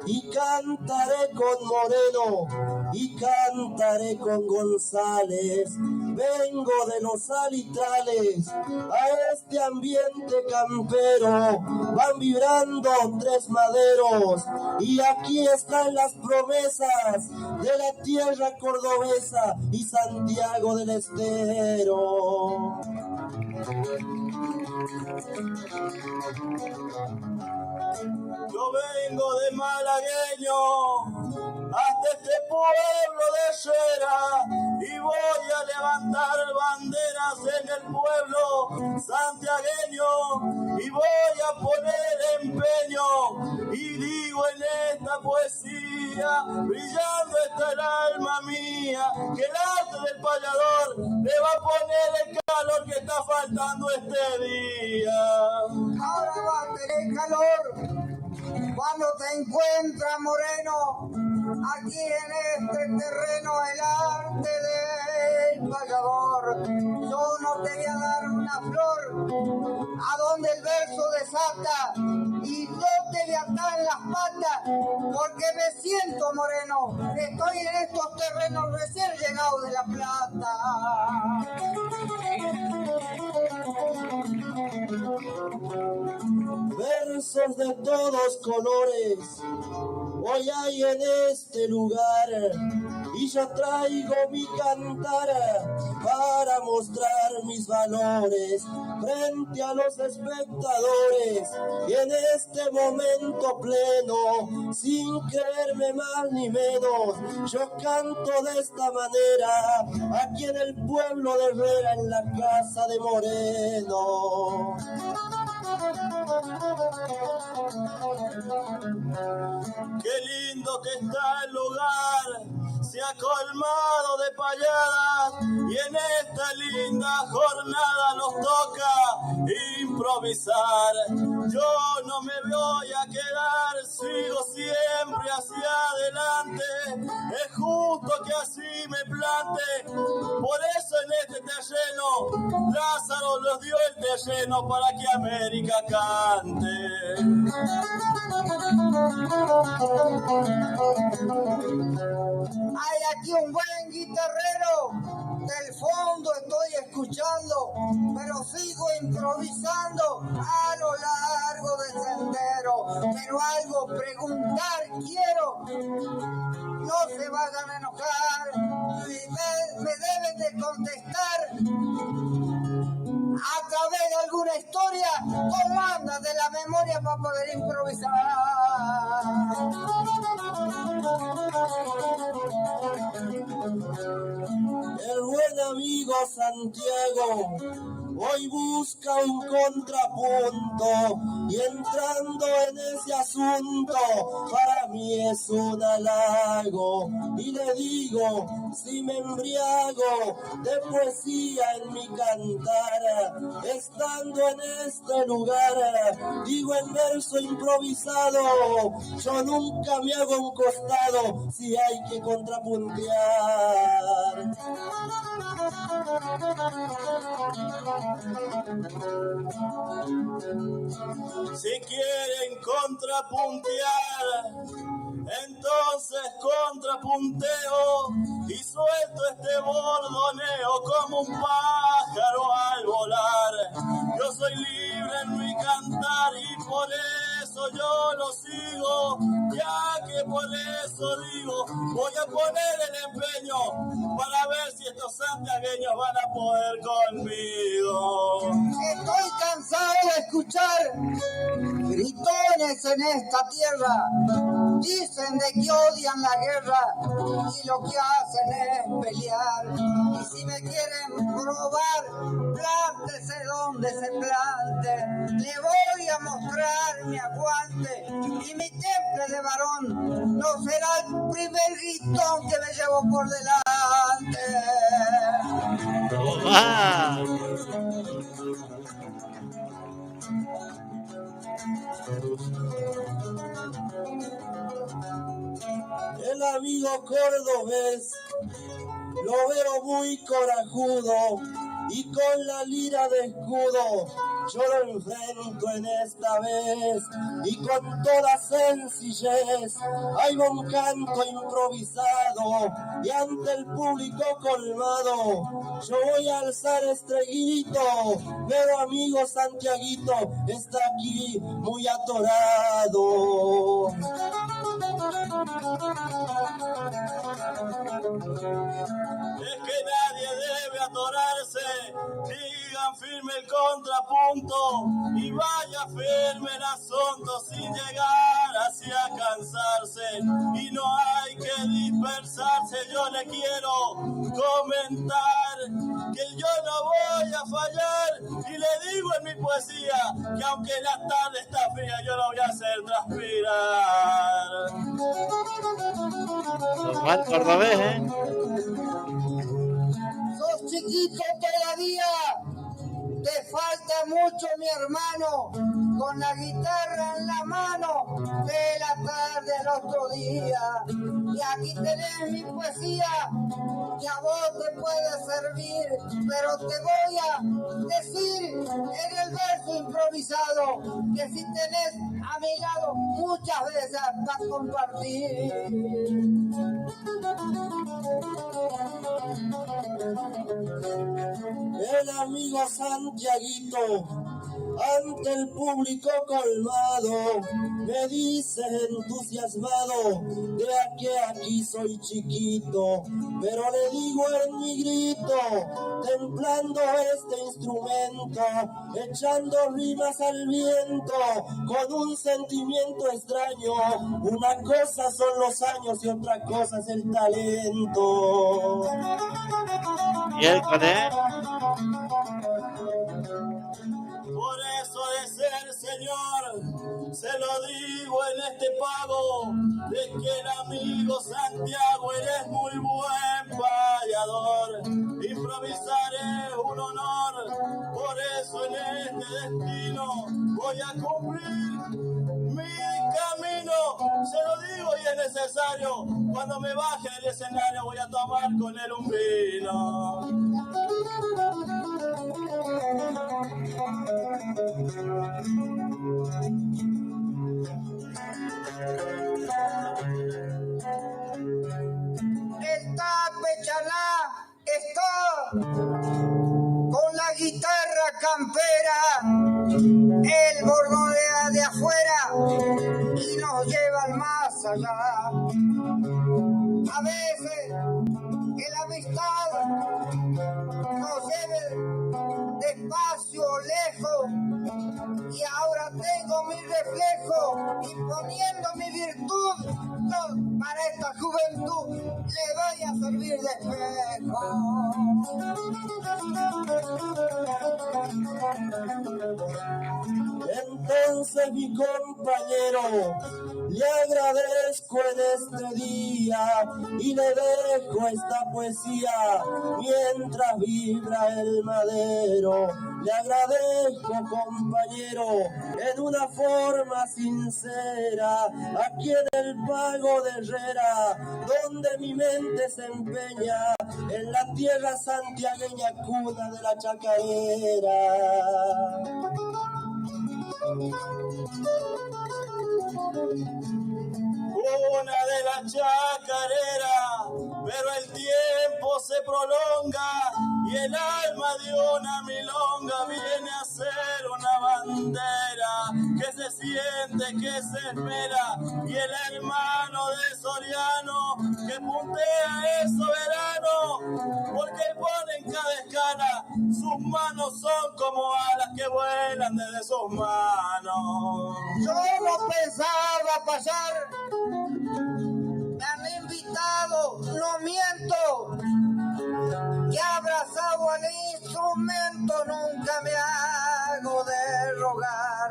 y cantaré con Moreno y cantaré con González. Vengo de los salitrales a este ambiente campero, van vibrando tres maderos, y aquí están las promesas de la tierra cordobesa y Santiago del Estero. Yo vengo de malagueño hasta este pueblo de Xera, y voy a levantar banderas en el pueblo santiagueño, y voy a poner empeño, y digo en esta poesía, brillando está el alma mía, que el arte del payador le va a poner el calor que está faltando este día. Ahora va a tener calor cuando te encuentras, Moreno, aquí en este terreno el arte del payador. Yo no te voy a dar una flor a donde el verso desata y yo te voy a atar en las patas porque me siento moreno. Estoy en estos terrenos recién llegados de La Plata. Versos de todos colores hoy hay en este lugar y yo traigo mi cantar para mostrar mis valores frente a los espectadores y en este momento pleno sin creerme más ni menos yo canto de esta manera aquí en el pueblo de Herrera en la casa de Moreno. Qué lindo que está el lugar, se ha colmado de payadas y en esta linda jornada nos toca improvisar. Yo no me voy a quedar, sigo siempre hacia adelante, es justo que así me plante, por eso en este terreno Lázaro nos dio el terreno para que América cante. Hay aquí un buen guitarrero, del fondo estoy escuchando, pero sigo improvisando a lo largo del sendero. Pero algo preguntar quiero, no se vayan a enojar, me deben de contestar a través de alguna historia o anda de la memoria para poder improvisar. El buen amigo Santiago hoy busca un contrapunto y entrando en ese asunto para mí es un halago y le digo si me embriago de poesía en mi cantar estando en este lugar digo en verso improvisado yo nunca me hago un costado si hay que contrapuntear. Si quieren contrapuntear, entonces contrapunteo y suelto este bordoneo como un pájaro al volar. Yo soy libre en mi cantar y por eso yo lo sigo, ya que por eso digo, voy a poner el empeño para ver si estos santiagueños van a poder conmigo. Estoy cansado de escuchar gritones en esta tierra. Dicen de que odian la guerra y lo que hacen es pelear. Y si me quieren probar, plántese donde se plante. Le voy a mostrar mi aguante y mi temple de varón no será el primer gritón que me llevo por delante. El amigo cordobés lo veo muy corajudo y con la lira de escudo yo lo enfrento en esta vez y con toda sencillez hago un canto improvisado y ante el público colmado yo voy a alzar este grito, pero amigo Santiaguito está aquí muy atorado. Es que nadie debe atorarse, digan firme el contrapunto y vaya firme el asunto sin llegar hacia cansarse y no hay que dispersarse. Yo le quiero comentar que yo no voy a fallar y le digo en mi poesía que aunque la tarde está fría yo lo voy a hacer transpirar. Juan Cordobés, Sos chiquito todavía, te falta mucho, mi hermano, con la guitarra en la mano, de la tarde al otro día. Y aquí tenés mi poesía, que a vos te puede servir, pero te voy a decir en el verso improvisado, que si tenés a mi lado muchas veces para compartir. El amigo Santiaguito, ante el público colmado, me dice entusiasmado, de que aquí soy chiquito, pero le digo en mi grito, templando este instrumento, echando rimas al viento, con un sentimiento extraño. Una cosa son los años y otra cosa es el talento. ¿Y él con él? Por eso de ser señor, se lo digo en este pago, de que el amigo Santiago eres muy buen vallador. Improvisar es un honor, por eso en este destino voy a cumplir mi camino. Se lo digo y es necesario, cuando me baje del escenario voy a tomar con él un vino. Está Pechalá, está con la guitarra campera, él bordea de afuera y nos lleva al más allá. A veces que la amistad nos lleve despacio, lejos, y ahora tengo mi reflejo y poniendo mi virtud para esta juventud le voy a servir de espejo. Entonces mi compañero, le agradezco en este día y le dejo esta poesía mientras vibra el madero. Le agradezco, compañero, en una forma sincera, aquí en el Pago de Herrera, donde mi mente se empeña, en la tierra santiagueña, cuna de la chacarera. Una de la chacarera, pero el tiempo se prolonga y el alma de una milonga viene a ser una bandera que se siente, que se espera, y el hermano de Soriano que puntea es soberano, porque él pone en cada escala, sus manos son como alas que vuelan desde sus manos. Yo no pensaba pasar, me han invitado, no miento, que abrazado al instrumento nunca me hago de rogar.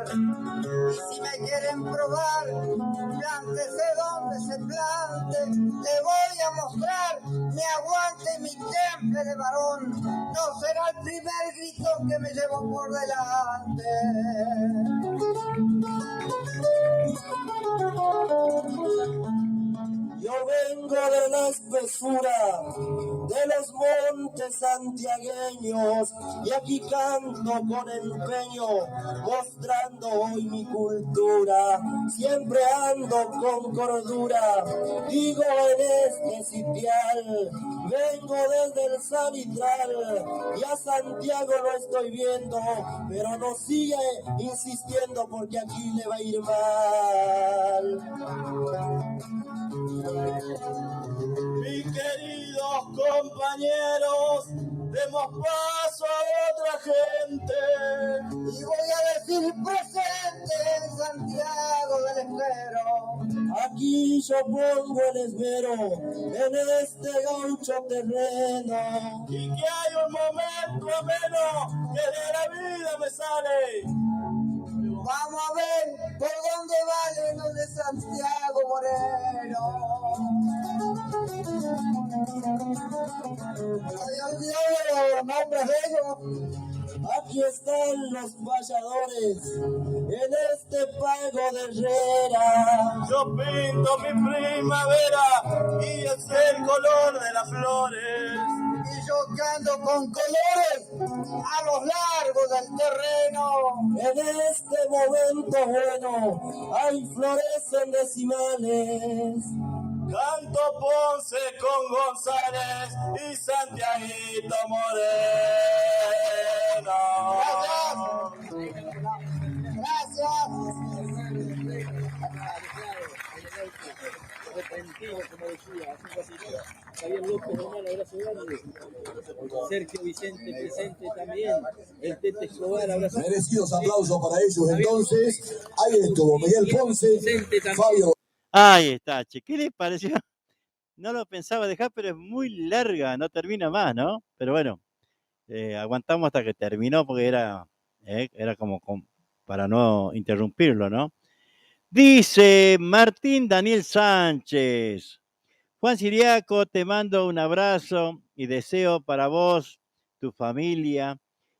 Y si me quieren probar, plántese donde se plante, le voy a mostrar mi aguante y mi temple de varón. No será el primer grito que me llevo por delante. Yo vengo de la espesura de los montes santiagueños y aquí canto con empeño, mostrando hoy mi cultura. Siempre ando con cordura, digo en este sitial, vengo desde el Sanitral y a Santiago lo estoy viendo, pero no sigue insistiendo porque aquí le va a ir mal. Mis queridos compañeros, demos paso a otra gente. Y voy a decir presente en Santiago del Estero. Aquí yo pongo el esmero en este gaucho terreno. Y que hay un momento ameno que de la vida me sale. Vamos a ver por dónde valen los de Santiago Moreno. Había olvidado los nombres de ellos. Aquí están los payadores en este pago de Herrera. Yo pinto mi primavera y es el color de las flores. Y yo que ando con colores a los largos del terreno. En este momento bueno hay flores en decimales. Canto Ponce con González y Santiaguito Moreno. Gracias. Sergio Vicente presente también, el Tete Escobar, abrazo. Merecidos aplausos para ellos entonces. Ahí estuvo Miguel Ponce, Fabio. Ahí está, che. ¿Qué les pareció? No lo pensaba dejar, pero es muy larga, no termina más, ¿no? Pero bueno, aguantamos hasta que terminó porque era como para no interrumpirlo, ¿no? Dice Martín Daniel Sánchez. Juan Siriaco, te mando un abrazo y deseo para vos, tu familia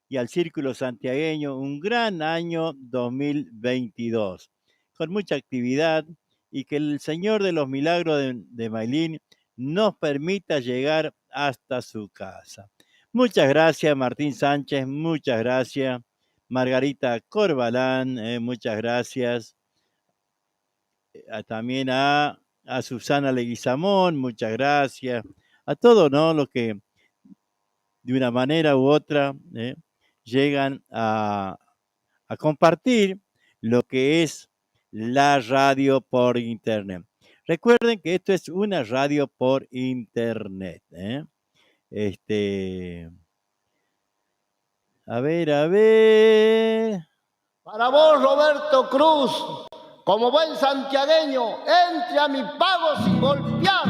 y al Círculo Santiagueño un gran año 2022, con mucha actividad y que el Señor de los Milagros de Mailín nos permita llegar hasta su casa. Muchas gracias, Martín Sánchez, muchas gracias. Margarita Corbalán, muchas gracias. También a Susana Leguizamón, muchas gracias. A todos, ¿no? Los que de una manera u otra llegan a compartir lo que es la radio por internet. Recuerden que esto es una radio por internet. A ver. Para vos, Roberto Cruz, como buen santiagueño, entre a mi pago sin golpear.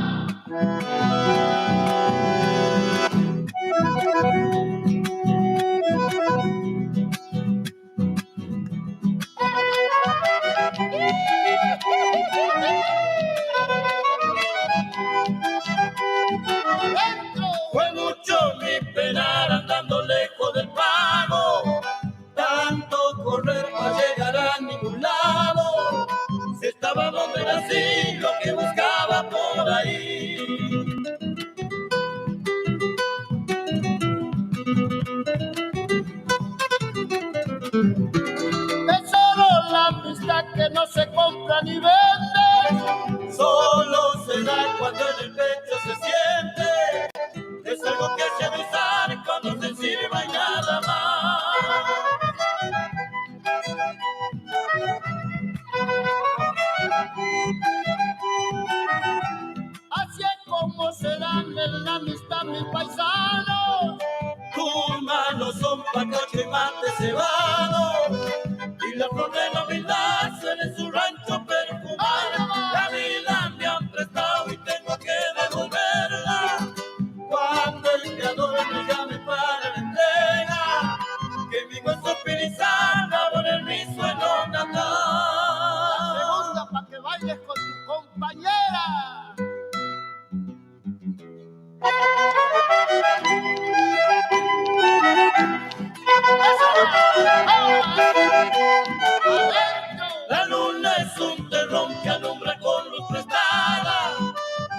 Fue mucho mi penar andando lejos del pago, tanto correr para llegar a ningún lado. Si estaba donde nací, lo que buscaba por ahí. Es solo la amistad que no se compra ni vende. Solo se da cuando en el pecho se siente. Es algo que se ha de usar cuando se sirva y nada más. Así es como se dan en la amistad mis paisanos. Tus manos son pacacho y mate cebado, y la flor de la humildad suena en su rancho perfumar. La vida me han prestado y tengo que devolverla. Cuando el creador me llame para la entrega, que mi gozo espiritual va a poner mi suelo natal. La segunda para que bailes con tu compañera. La luna es un terrón que alumbra con luz prestada.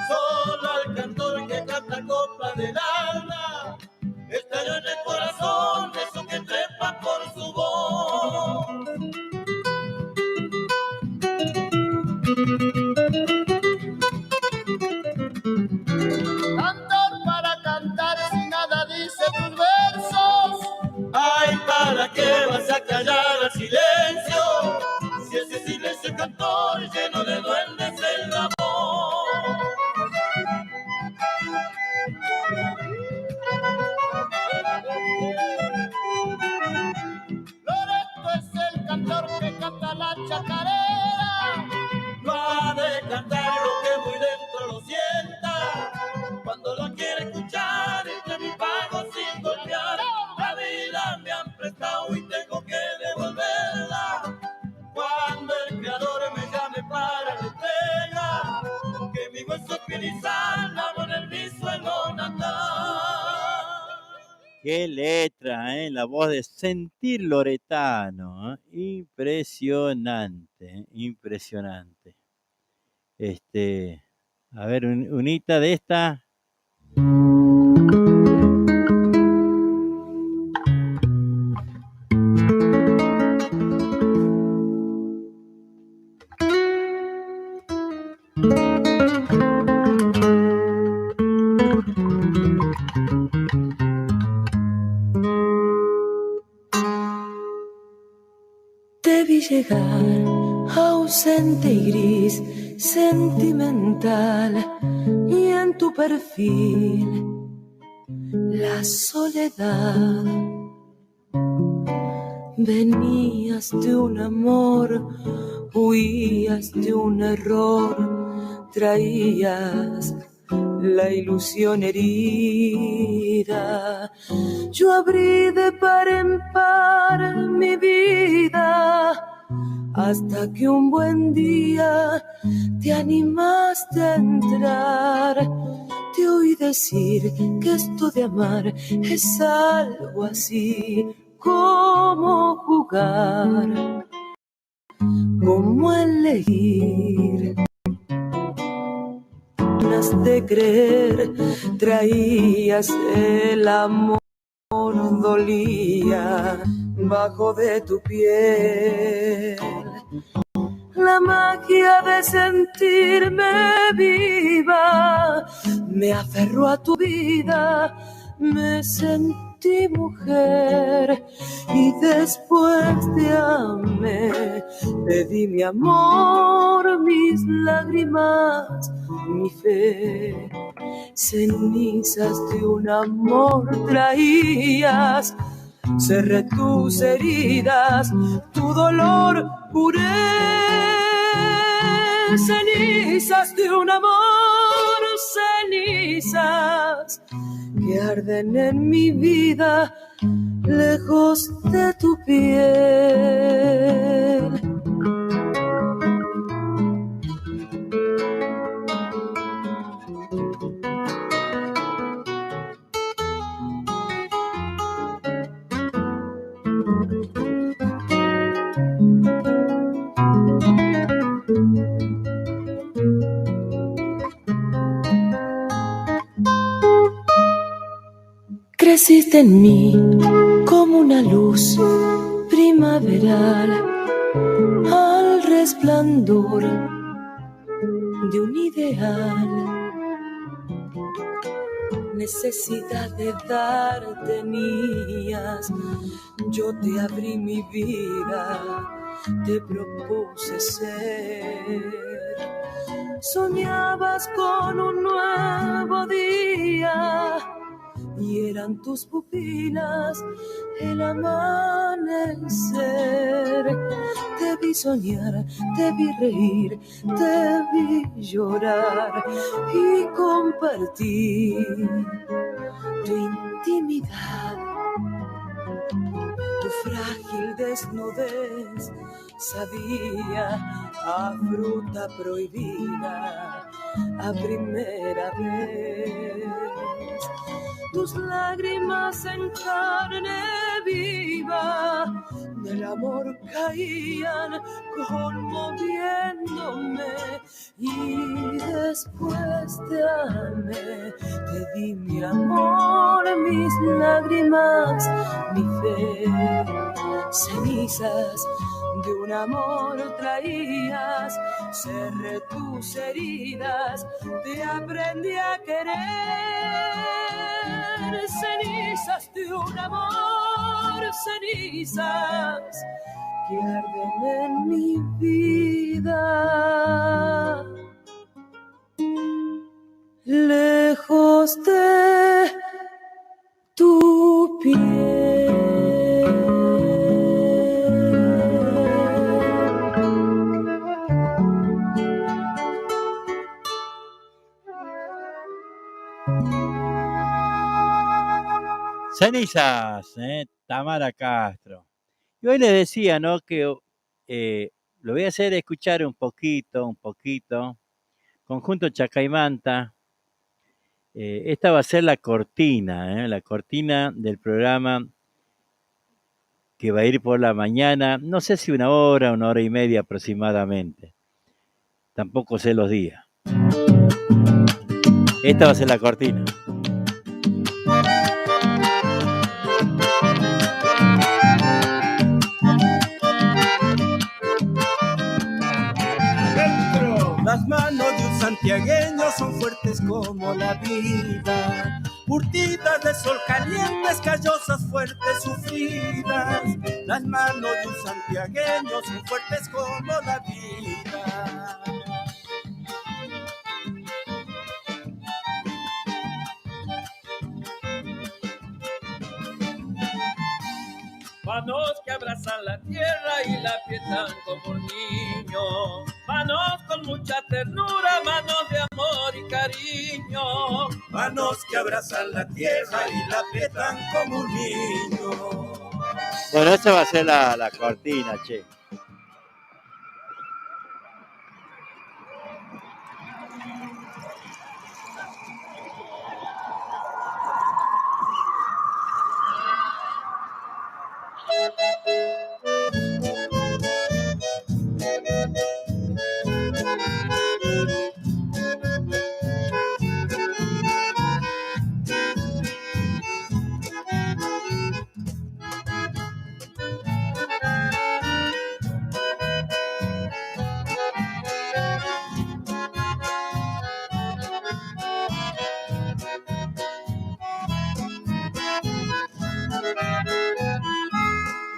Solo al cantor que canta copla del alma estalló en el corazón eso que trepa por su voz. Cantor para cantar si nada dice tus versos. Ay, ¿para qué vas a callar al silencio? Si ese silencio cantor lleno de duendes el amor. Loreto es el cantor que canta la chacarera. No ha de cantar lo que muy dentro lo sienta. Cuando lo quiere escuchar, entre mi pago sin golpear. La vida me han prestado y tengo que devolverla. Cuando el creador me llame para la entrega, que mi hueso espiritual va a poner mi suelo natal. Qué letra, ¿eh? La voz de Sentir Loretano, ¿eh? Impresionante, impresionante. A ver, unita de esta. Te vi llegar, ausente y gris, sentimental, y en tu perfil la soledad. Venías de un amor, huías de un error, traías la ilusión herida. Yo abrí de par en par mi vida, hasta que un buen día te animaste a entrar. Te oí decir que esto de amar es algo así como jugar, como elegir. De creer, traías el amor, dolía bajo de tu piel. La magia de sentirme viva me aferró a tu vida, me sentí mujer y después te amé. Te di mi amor, mis lágrimas, mi fe. Cenizas de un amor traías, cerré tus heridas, tu dolor curé. Cenizas de un amor, cenizas que arden en mi vida, lejos de tu piel. Creciste en mí como una luz primaveral, al resplandor de un ideal. Necesidad de dar tenías, yo te abrí mi vida, te propuse ser. Soñabas con un nuevo día y eran tus pupilas el amanecer. Te vi soñar, te vi reír, te vi llorar y compartir tu intimidad. Tu frágil desnudez sabía a fruta prohibida a primera vez. Tus lágrimas en carne viva del amor caían conmoviéndome y después te amé. Te di mi amor, mis lágrimas, mi fe. Cenizas de un amor traías, cerré tus heridas, te aprendí a querer. Cenizas de un amor, cenizas que arden en mi vida, lejos de tu piel. Cenizas, Tamara Castro. Y hoy les decía, ¿no? Que lo voy a hacer escuchar un poquito. Conjunto Chacaimanta. Esta va a ser la cortina del programa que va a ir por la mañana, no sé si una hora y media aproximadamente. Tampoco sé los días. Esta va a ser la cortina. Las manos de un santiagueño son fuertes como la vida, curtidas de sol calientes, callosas, fuertes, sufridas. Las manos de un santiagueño son fuertes como la vida. Manos que abrazan la tierra y la aprietan como un niño. Manos con mucha ternura, manos de amor y cariño. Manos que abrazan la tierra y la aprietan como un niño. Bueno, esa va a ser la cortina, che.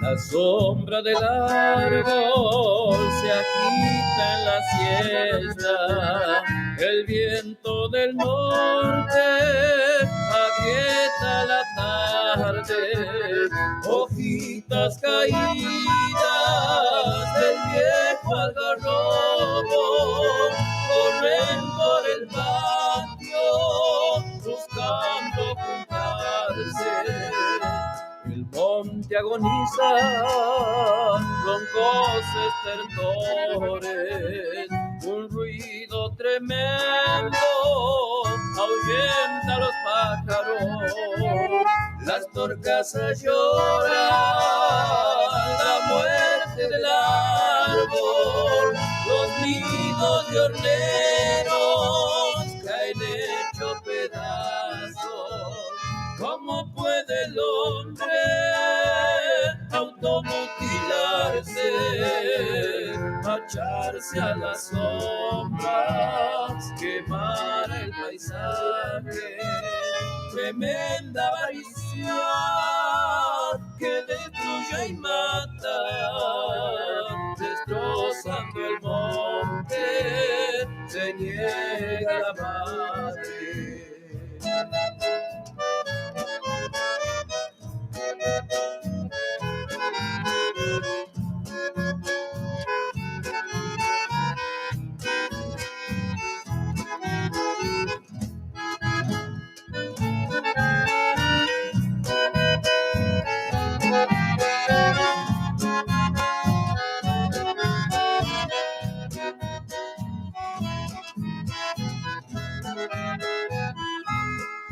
La sombra del árbol se agita en la siesta, el viento del norte agrieta la tarde, hojitas caídas del viejo algarrobo corren por el patio buscando juntarse. El monte agoniza, roncos estertores, un ruido tremendo ahuyenta a los pájaros. Las torcasas lloran la muerte del árbol, los nidos de horneros caen hechos pedazos. ¿Cómo puede el hombre automutilarse, marcharse a las sombras, quemar el paisaje? Tremenda avaricia que destruye y mata, destrozando el monte, se niega la madre.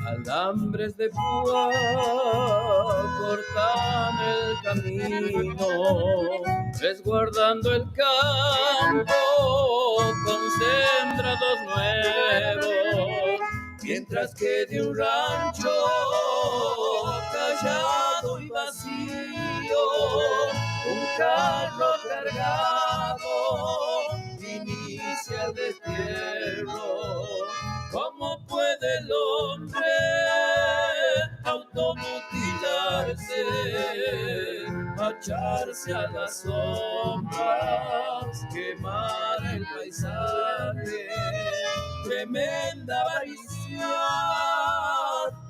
Alambres de púa cortan el camino, resguardando el campo con sembrados nuevos, mientras que de un rancho callado y vacío un carro cargado inicia el destierro. ¿Cómo puede el hombre automutilarse, marcharse a las sombras, quemar el paisaje? Tremenda avaricia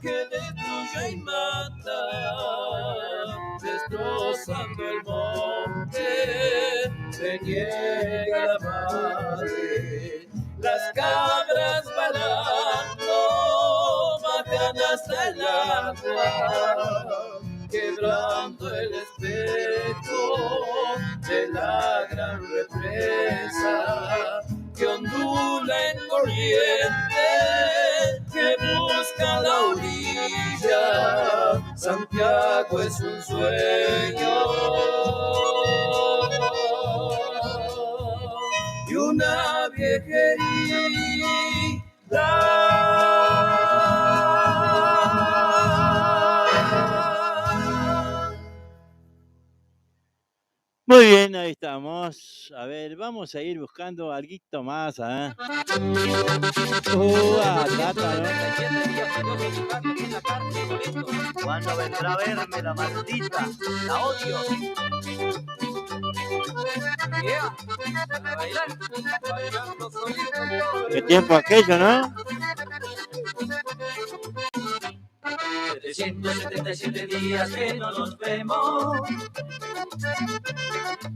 que destruye y mata, destrozando el monte, se niega la madre. Las cabras balando bajan hasta el agua, quebrando el espejo de la gran represa que ondula en corriente que busca la orilla. Santiago es un sueño y una viejería. Muy bien, ahí estamos. A ver, vamos a ir buscando alguito más, ¿eh? Tata, ¿no? ¿Cuándo vendrá a verme la maldita? La odio. Qué tiempo aquello, ¿no? 777 días que no nos vemos.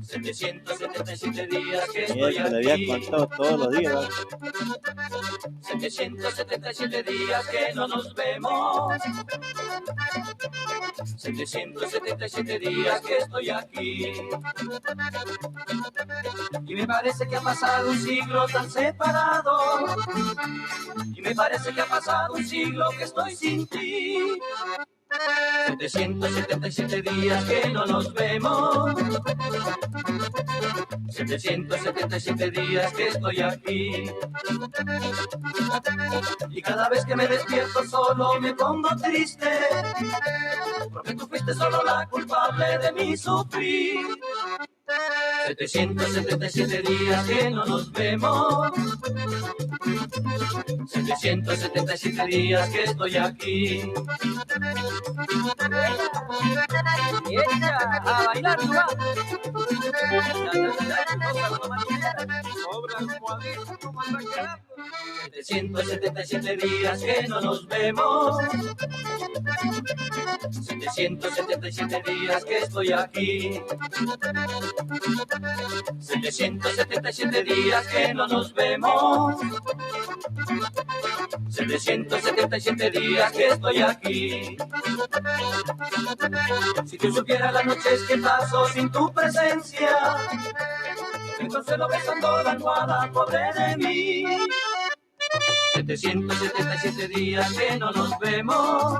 777 días que estoy Mierda, le había aquí. contado todos los días, ¿no? 777 días que no nos vemos. 777 días que estoy aquí. Y me parece que ha pasado un siglo tan separado. Y me parece que ha pasado un siglo que estoy sin ti. 777 días que no nos vemos. 777 días que estoy aquí. Y cada vez que me despierto solo me pongo triste, porque tú fuiste solo la culpable de mi sufrir. 777 días que no nos vemos. 777 días que estoy aquí. Y ella a bailar, ¿no? 777 días que no nos vemos. 777 días que estoy aquí. 777 días que no nos vemos. 777 días que estoy aquí. Si tú supieras las noches que paso sin tu presencia, me consuelo besando la almohada, pobre de mí. 777 días que no nos vemos.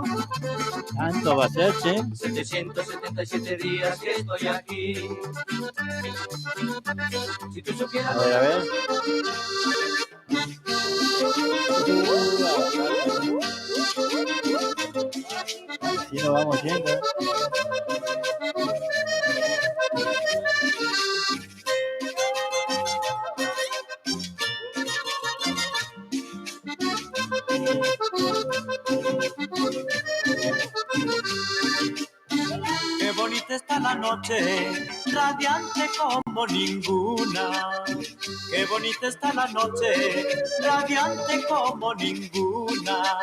¿Tanto va a ser, che? 777 días que estoy aquí. Si tú supieras... A ver. Si nos vamos yendo. Qué bonita está la noche, radiante como ninguna. Qué bonita está la noche, radiante como ninguna.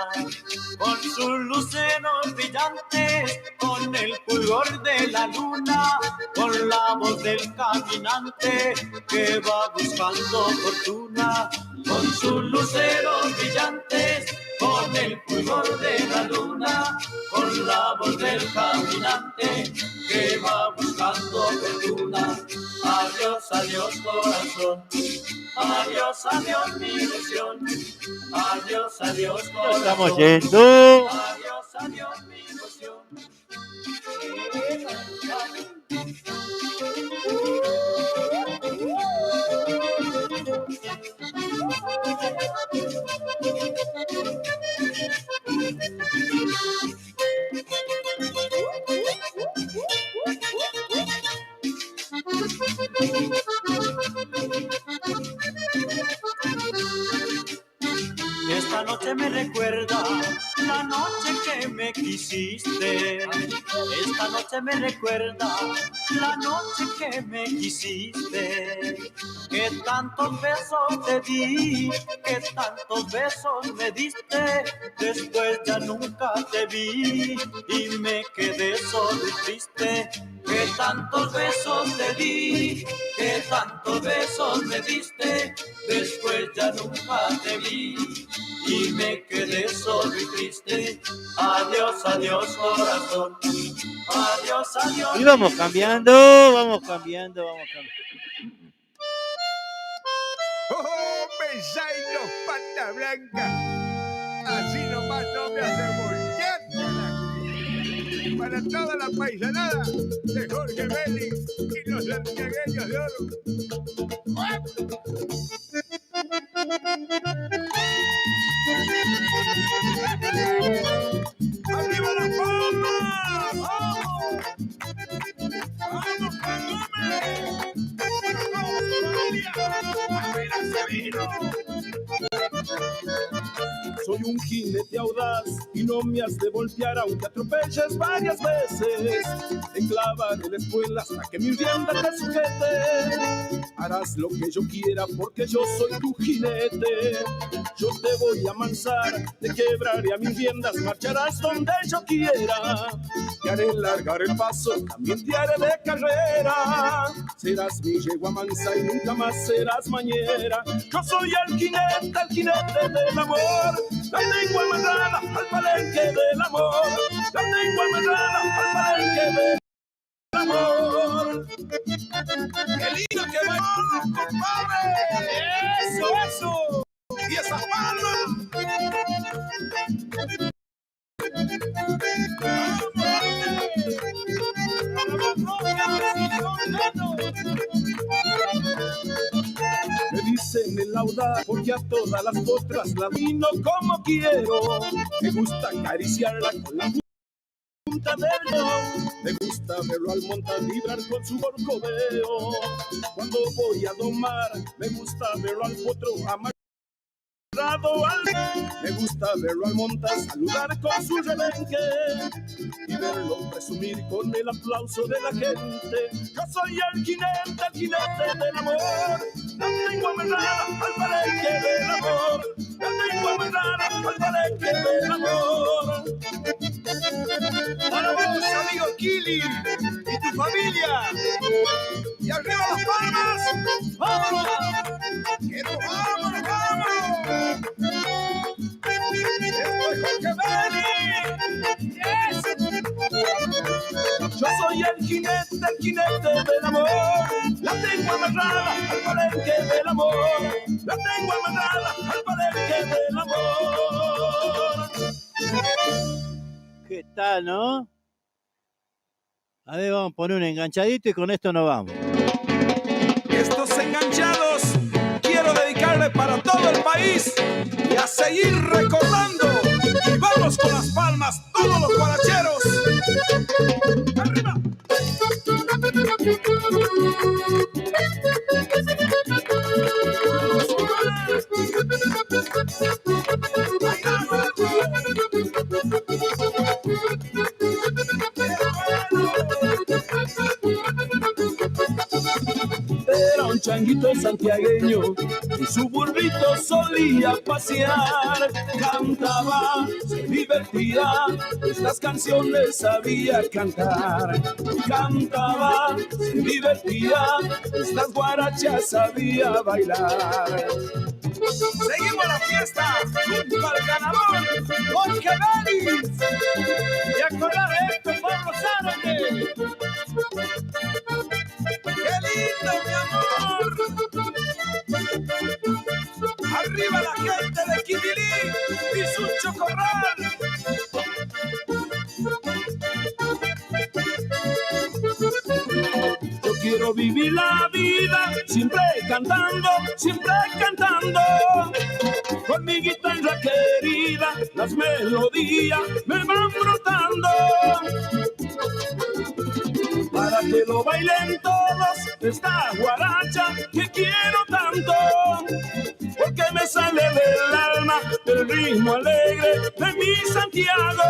Con sus luceros brillantes, con el fulgor de la luna, con la voz del caminante que va buscando fortuna. Con sus luceros brillantes, con el fulgor de la luna, con la voz del caminante que va buscando fortuna. Adiós, adiós corazón, adiós, adiós mi ilusión, adiós, adiós corazón. Estamos yendo. Adiós, adiós mi ilusión. Esta noche me recuerda la noche que me quisiste. Esta noche me recuerda la noche que me quisiste. Que tantos besos te di, que tantos besos me diste. Después ya nunca te vi y me quedé solo y triste. Que tantos besos te di, que tantos besos me diste. Después ya nunca te vi y me quedé solo y triste. Adiós, adiós corazón. Adiós, adiós. Y vamos cambiando, vamos cambiando, vamos cambiando. ¡Oh, Mesaino Pata Blanca! Así más no me hacemos ya. Para toda la paisanada de Jorge Vélez y los santiagueños de oro. ¡Arriba las palmas! ¡Vamos! ¡Vamos, Palome! ¡Vamos, familia! ¡Arriba Sevino! Soy un jinete audaz y no me has de voltear aunque atropelles varias veces. Te clavaré la espuela hasta que mi rienda te sujete. Harás lo que yo quiera porque yo soy tu jinete. Yo te voy a amansar, te quebraré a mis riendas, marcharás donde yo quiera. Te haré largar el paso, también te haré de carrera. Serás mi yegua mansa y nunca más serás mañera. Yo soy el jinete del amor. La tengo amarrada al palenque del amor. La tengo amarrada al palenque del amor. ¡Qué lindo que bailamos, compadre! ¡Eso! ¡Y esas palmas! Me dicen el audaz porque a todas las potras la vino como quiero. Me gusta acariciarla con la punta del dedo. Me gusta verlo al montar vibrar con su corcoveo. Cuando voy a domar, me gusta verlo al potro amarrado al... Me gusta verlo al montar saludar con su rebenque y verlo presumir con el aplauso de la gente. Yo soy el jinete del amor. La tengo amarrada al palenque del amor. La tengo amarrada al palenque del amor. Para vos, amigo Kili, y tu familia. Y arriba las palmas. ¡Vámonos! ¡Que nos vamos, nos vamos! ¡Esto es Jorge Vélez! ¡Yes! Yo soy el jinete del amor. La tengo amarrada al palenque del amor. La tengo amarrada al palenque del amor. ¿Qué tal, no? A ver, vamos a poner un enganchadito y con esto nos vamos. Estos enganchados quiero dedicarle para todo el país y a seguir recordando. Y vamos con las palmas, todos los guaracheros. ¡Arriba! Era un changuito santiagueño y su burrito solía pasear. Cantaba, se divertía, estas canciones sabía cantar. Cantaba, se divertía, estas guarachas sabía bailar. Seguimos la fiesta junto al ganador Jorge Vélez. Y acordar de esto, Pablo Zárate. ¡Qué lindo, mi amor! ¡Arriba la gente de Quimilí y su chocorral! Yo quiero vivir la vida siempre cantando, con mi guitarra querida, las melodías me van brotando. Para que lo bailen todos esta guaracha que quiero tanto, porque me sale del alma el ritmo alegre de mi Santiago.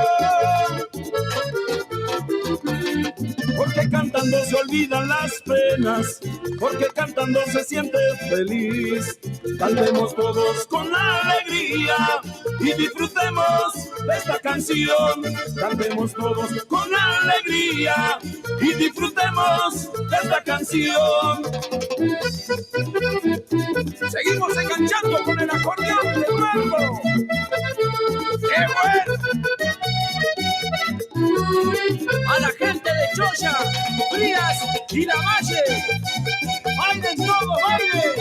Porque cantando se olvidan las penas, porque cantando se siente feliz. Cantemos todos con alegría y disfrutemos de esta canción. Cantemos todos con alegría y disfrutemos de esta canción. Seguimos enganchando con el acordeón de nuevo. ¡Qué bueno! A la gente de Choya, Frías y La Valle, bailen todos, bailen.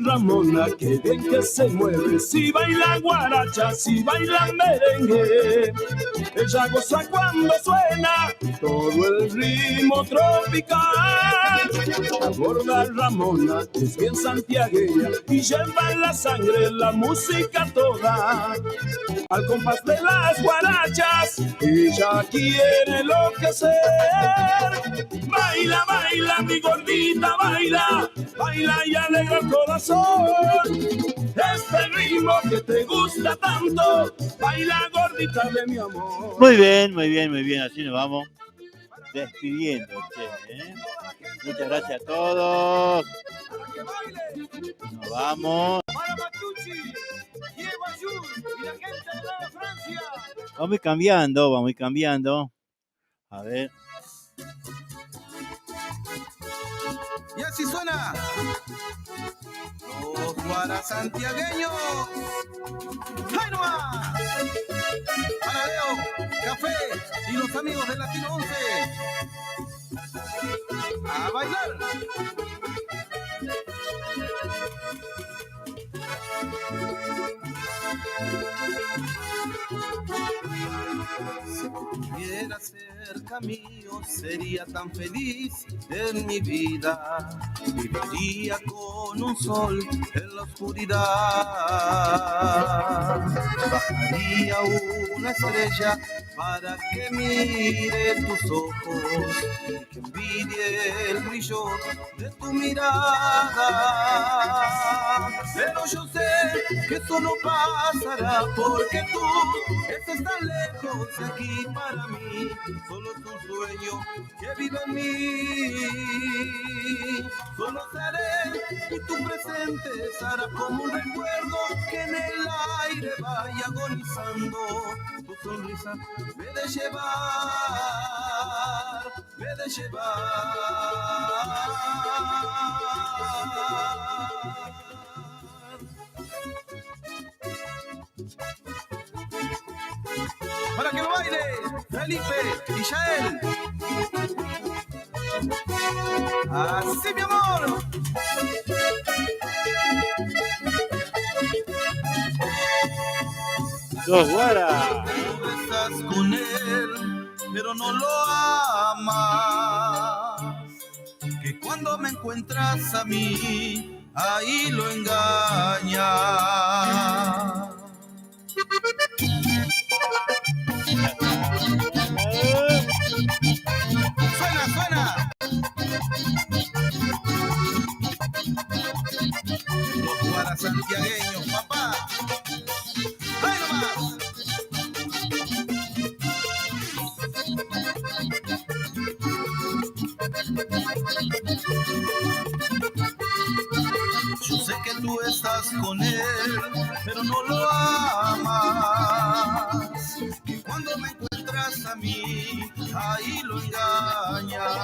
Ramona, qué bien que se mueve. Si baila guaracha, si baila merengue, ella goza cuando suena todo el ritmo tropical. La gorda Ramona es bien santiagueña y lleva en la sangre la música toda. Al compás de las guarachas, ella quiere enloquecer. Baila, baila, mi gordita, baila, baila y alegra el corazón. Este ritmo que te gusta tanto, baila, gordita de mi amor. Muy bien, muy bien, muy bien. Así nos vamos despidiendo. ¿Eh? Muchas gracias a todos. Nos vamos. Para Matucci, Diego Ayud y la gente de Nueva Francia. Vamos cambiando, vamos cambiando. A ver. Y así suena. Los guarasantiagueños. ¡Ay, no va! Para Leo, Café y los amigos de Latino 11. ¡A bailar! Si pudiera cerca mío, sería tan feliz en mi vida. Viviría con un sol en la oscuridad. Bajaría una estrella para que mire tus ojos y que envidie el brillo de tu mirada. Pero yo sé que eso no pasará porque tú estás tan lejos de aquí para mí. Solo es un sueño que vive en mí. Solo seré y tu presente será como un recuerdo que en el aire vaya agonizando. Tu sonrisa me de llevar, me de llevar. Para que lo baile Felipe y Yael. Así, mi amor. Dos guaras. Tú estás con él, pero no lo amas. Que cuando me encuentras a mí, ahí lo engañas. Suena, suena. Los guarasantiagueños, papá. ¡Ay, nomás! Yo sé que tú estás con él, pero no lo amas. Que cuando me encuentras a mí, ahí lo engañas.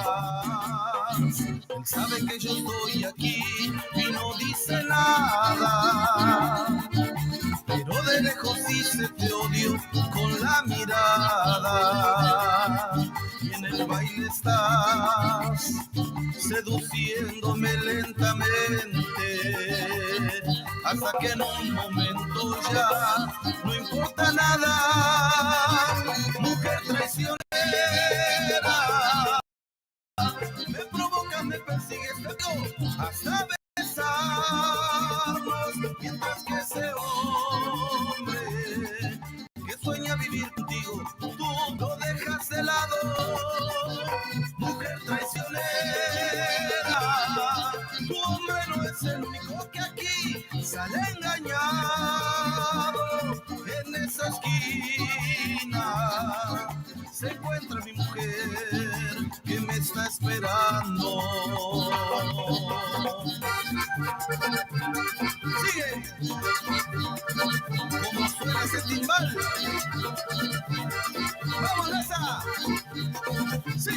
Él sabe que yo estoy aquí y no dice nada. Pero de lejos dice te odio con la mirada. Y en el baile estás seduciéndome lentamente, hasta que en un momento ya no importa nada. Mujer traicionera, me provocas, me persigues, te dio hasta besarnos, mientras que ese hombre que sueña vivir contigo, tú lo dejas de lado. Mujer traicionera, tu hombre no es el único que aquí sale engañado. En esa esquina se encuentra mi mujer que me está esperando. Sigue. ¿Cómo suena ese timbal? ¡Vamos, Lesa! ¡Sí!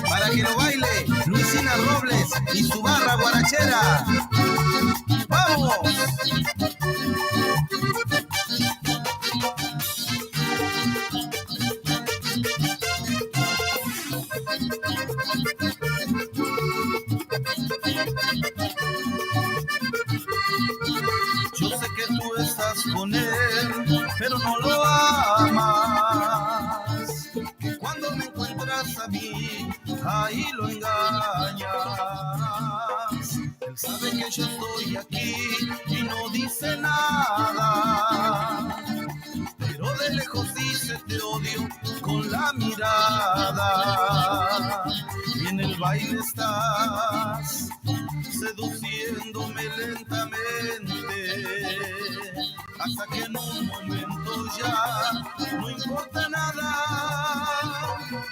Para que lo baile Luisina Robles y su barra guarachera. ¡Vamos! encuentras a mí, ahí lo engañas. Él sabe que yo estoy aquí y no dice nada, pero de lejos dice te odio con la mirada. Y en el baile estás seduciéndome lentamente, hasta que en un momento ya no importa nada.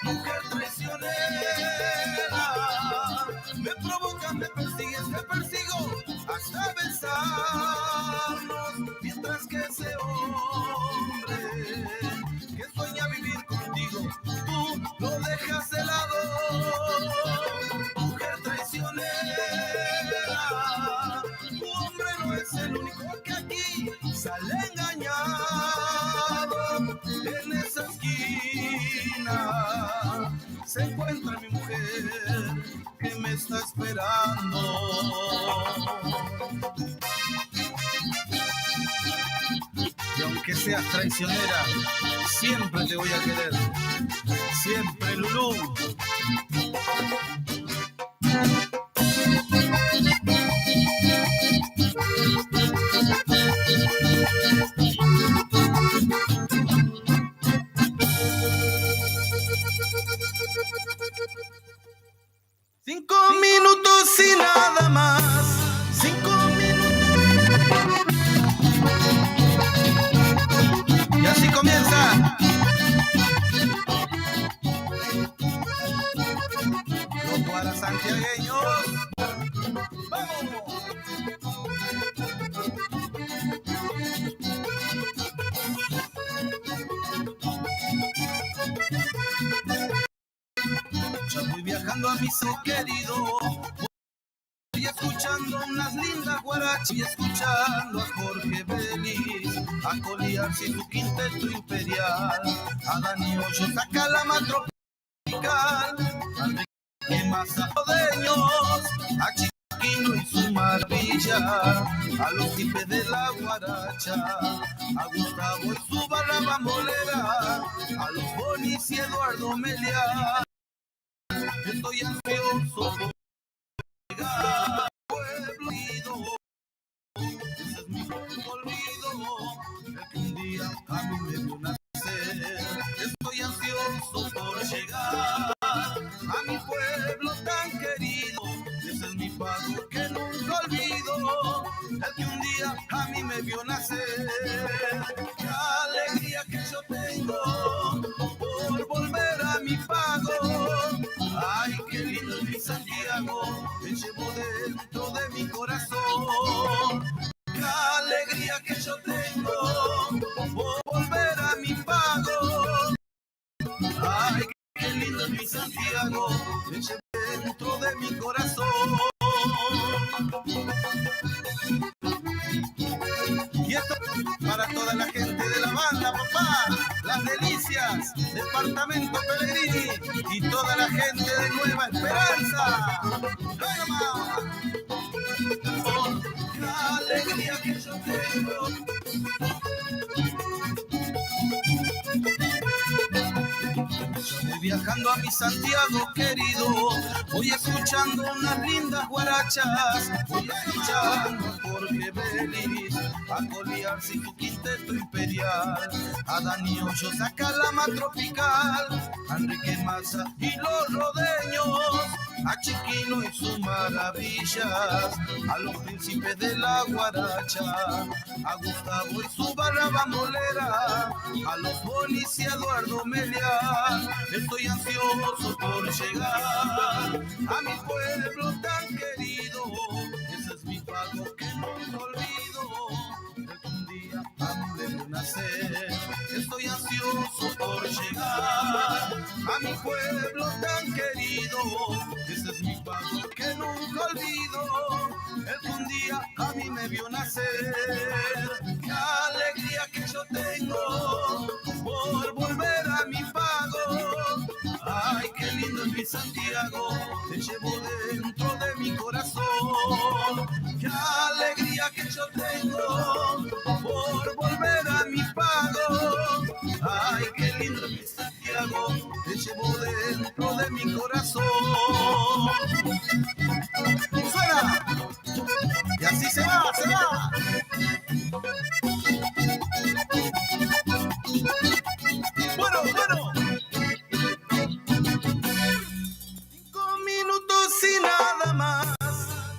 Mujer traicionera, me provocas, me persigues, me persigo hasta besarnos, mientras que ese hombre que sueña vivir contigo, tú lo dejas de lado. Mujer traicionera, tu hombre no es el único que aquí sale engañado. En esa esquina se encuentra mi mujer que me está esperando. Y aunque seas traicionera, siempre te voy a querer. Siempre, Lulú. Cinco minutos y nada más. 5 minutos. Y así comienza. Los guarasantiagueños. ¡Vamos! Ya voy viajando a mi ser querido, voy escuchando unas lindas guarachas y escuchando a Jorge Vélez, a Coliarse y su quinteto imperial, a Dani Hoyos, a Calama Tropical, a Enrique Mazarodeños, a Chiquino y su maravilla, a los tipes de la guaracha, a Gustavo y su barra bambolera, a los Bonis y Eduardo Meliá. Estoy ansioso por llegar al pueblo ido. Ese es mi olvido, el que un día a mí me vio nacer. Estoy ansioso por llegar a mi pueblo tan querido. Ese es mi pago que nunca olvido, el que un día a mí me vio nacer. Qué alegría que yo tengo por volver a mi pago. Ay, qué lindo es mi Santiago, me llevo dentro de mi corazón. Qué alegría que yo tengo por volver a mi pago. Ay, qué lindo es mi Santiago, me llevo dentro de mi corazón. Y esto para toda la gente de la banda, papá, Las Delicias, Departamento Pellegrini y toda la gente de Nueva Esperanza. La alegría que yo tengo. Yo voy viajando a mi Santiago querido, voy escuchando unas lindas guarachas, voy escuchando a Jorge Vélez, a Coliarse y su quinteto imperial, a Dani Hoyos, a Calama Tropical, a Enrique Maza y los rodeños, a Chiquino y sus maravillas, a los príncipes de la guaracha, a Gustavo y su barra bambolera, a los Bonis y a Eduardo Meliá. Estoy ansioso por llegar a mi pueblo tan querido. Ese es mi pago que nunca olvido, el que un día a mí me vio nacer. Estoy ansioso por llegar a mi pueblo tan querido. Ese es mi pago que nunca olvido, el que un día a mí me vio nacer. Qué alegría que yo tengo por volver a mi pago. Ay, qué lindo es mi Santiago, te llevo dentro de mi corazón. Qué alegría que yo tengo por volver a mi pago. Ay, qué lindo es mi Santiago, te llevo dentro de mi corazón. Suena. Y así se va, se va. Bueno, bueno. 5 minutos y nada más.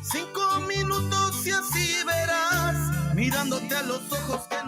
5 minutos y así verás, mirándote a los ojos que no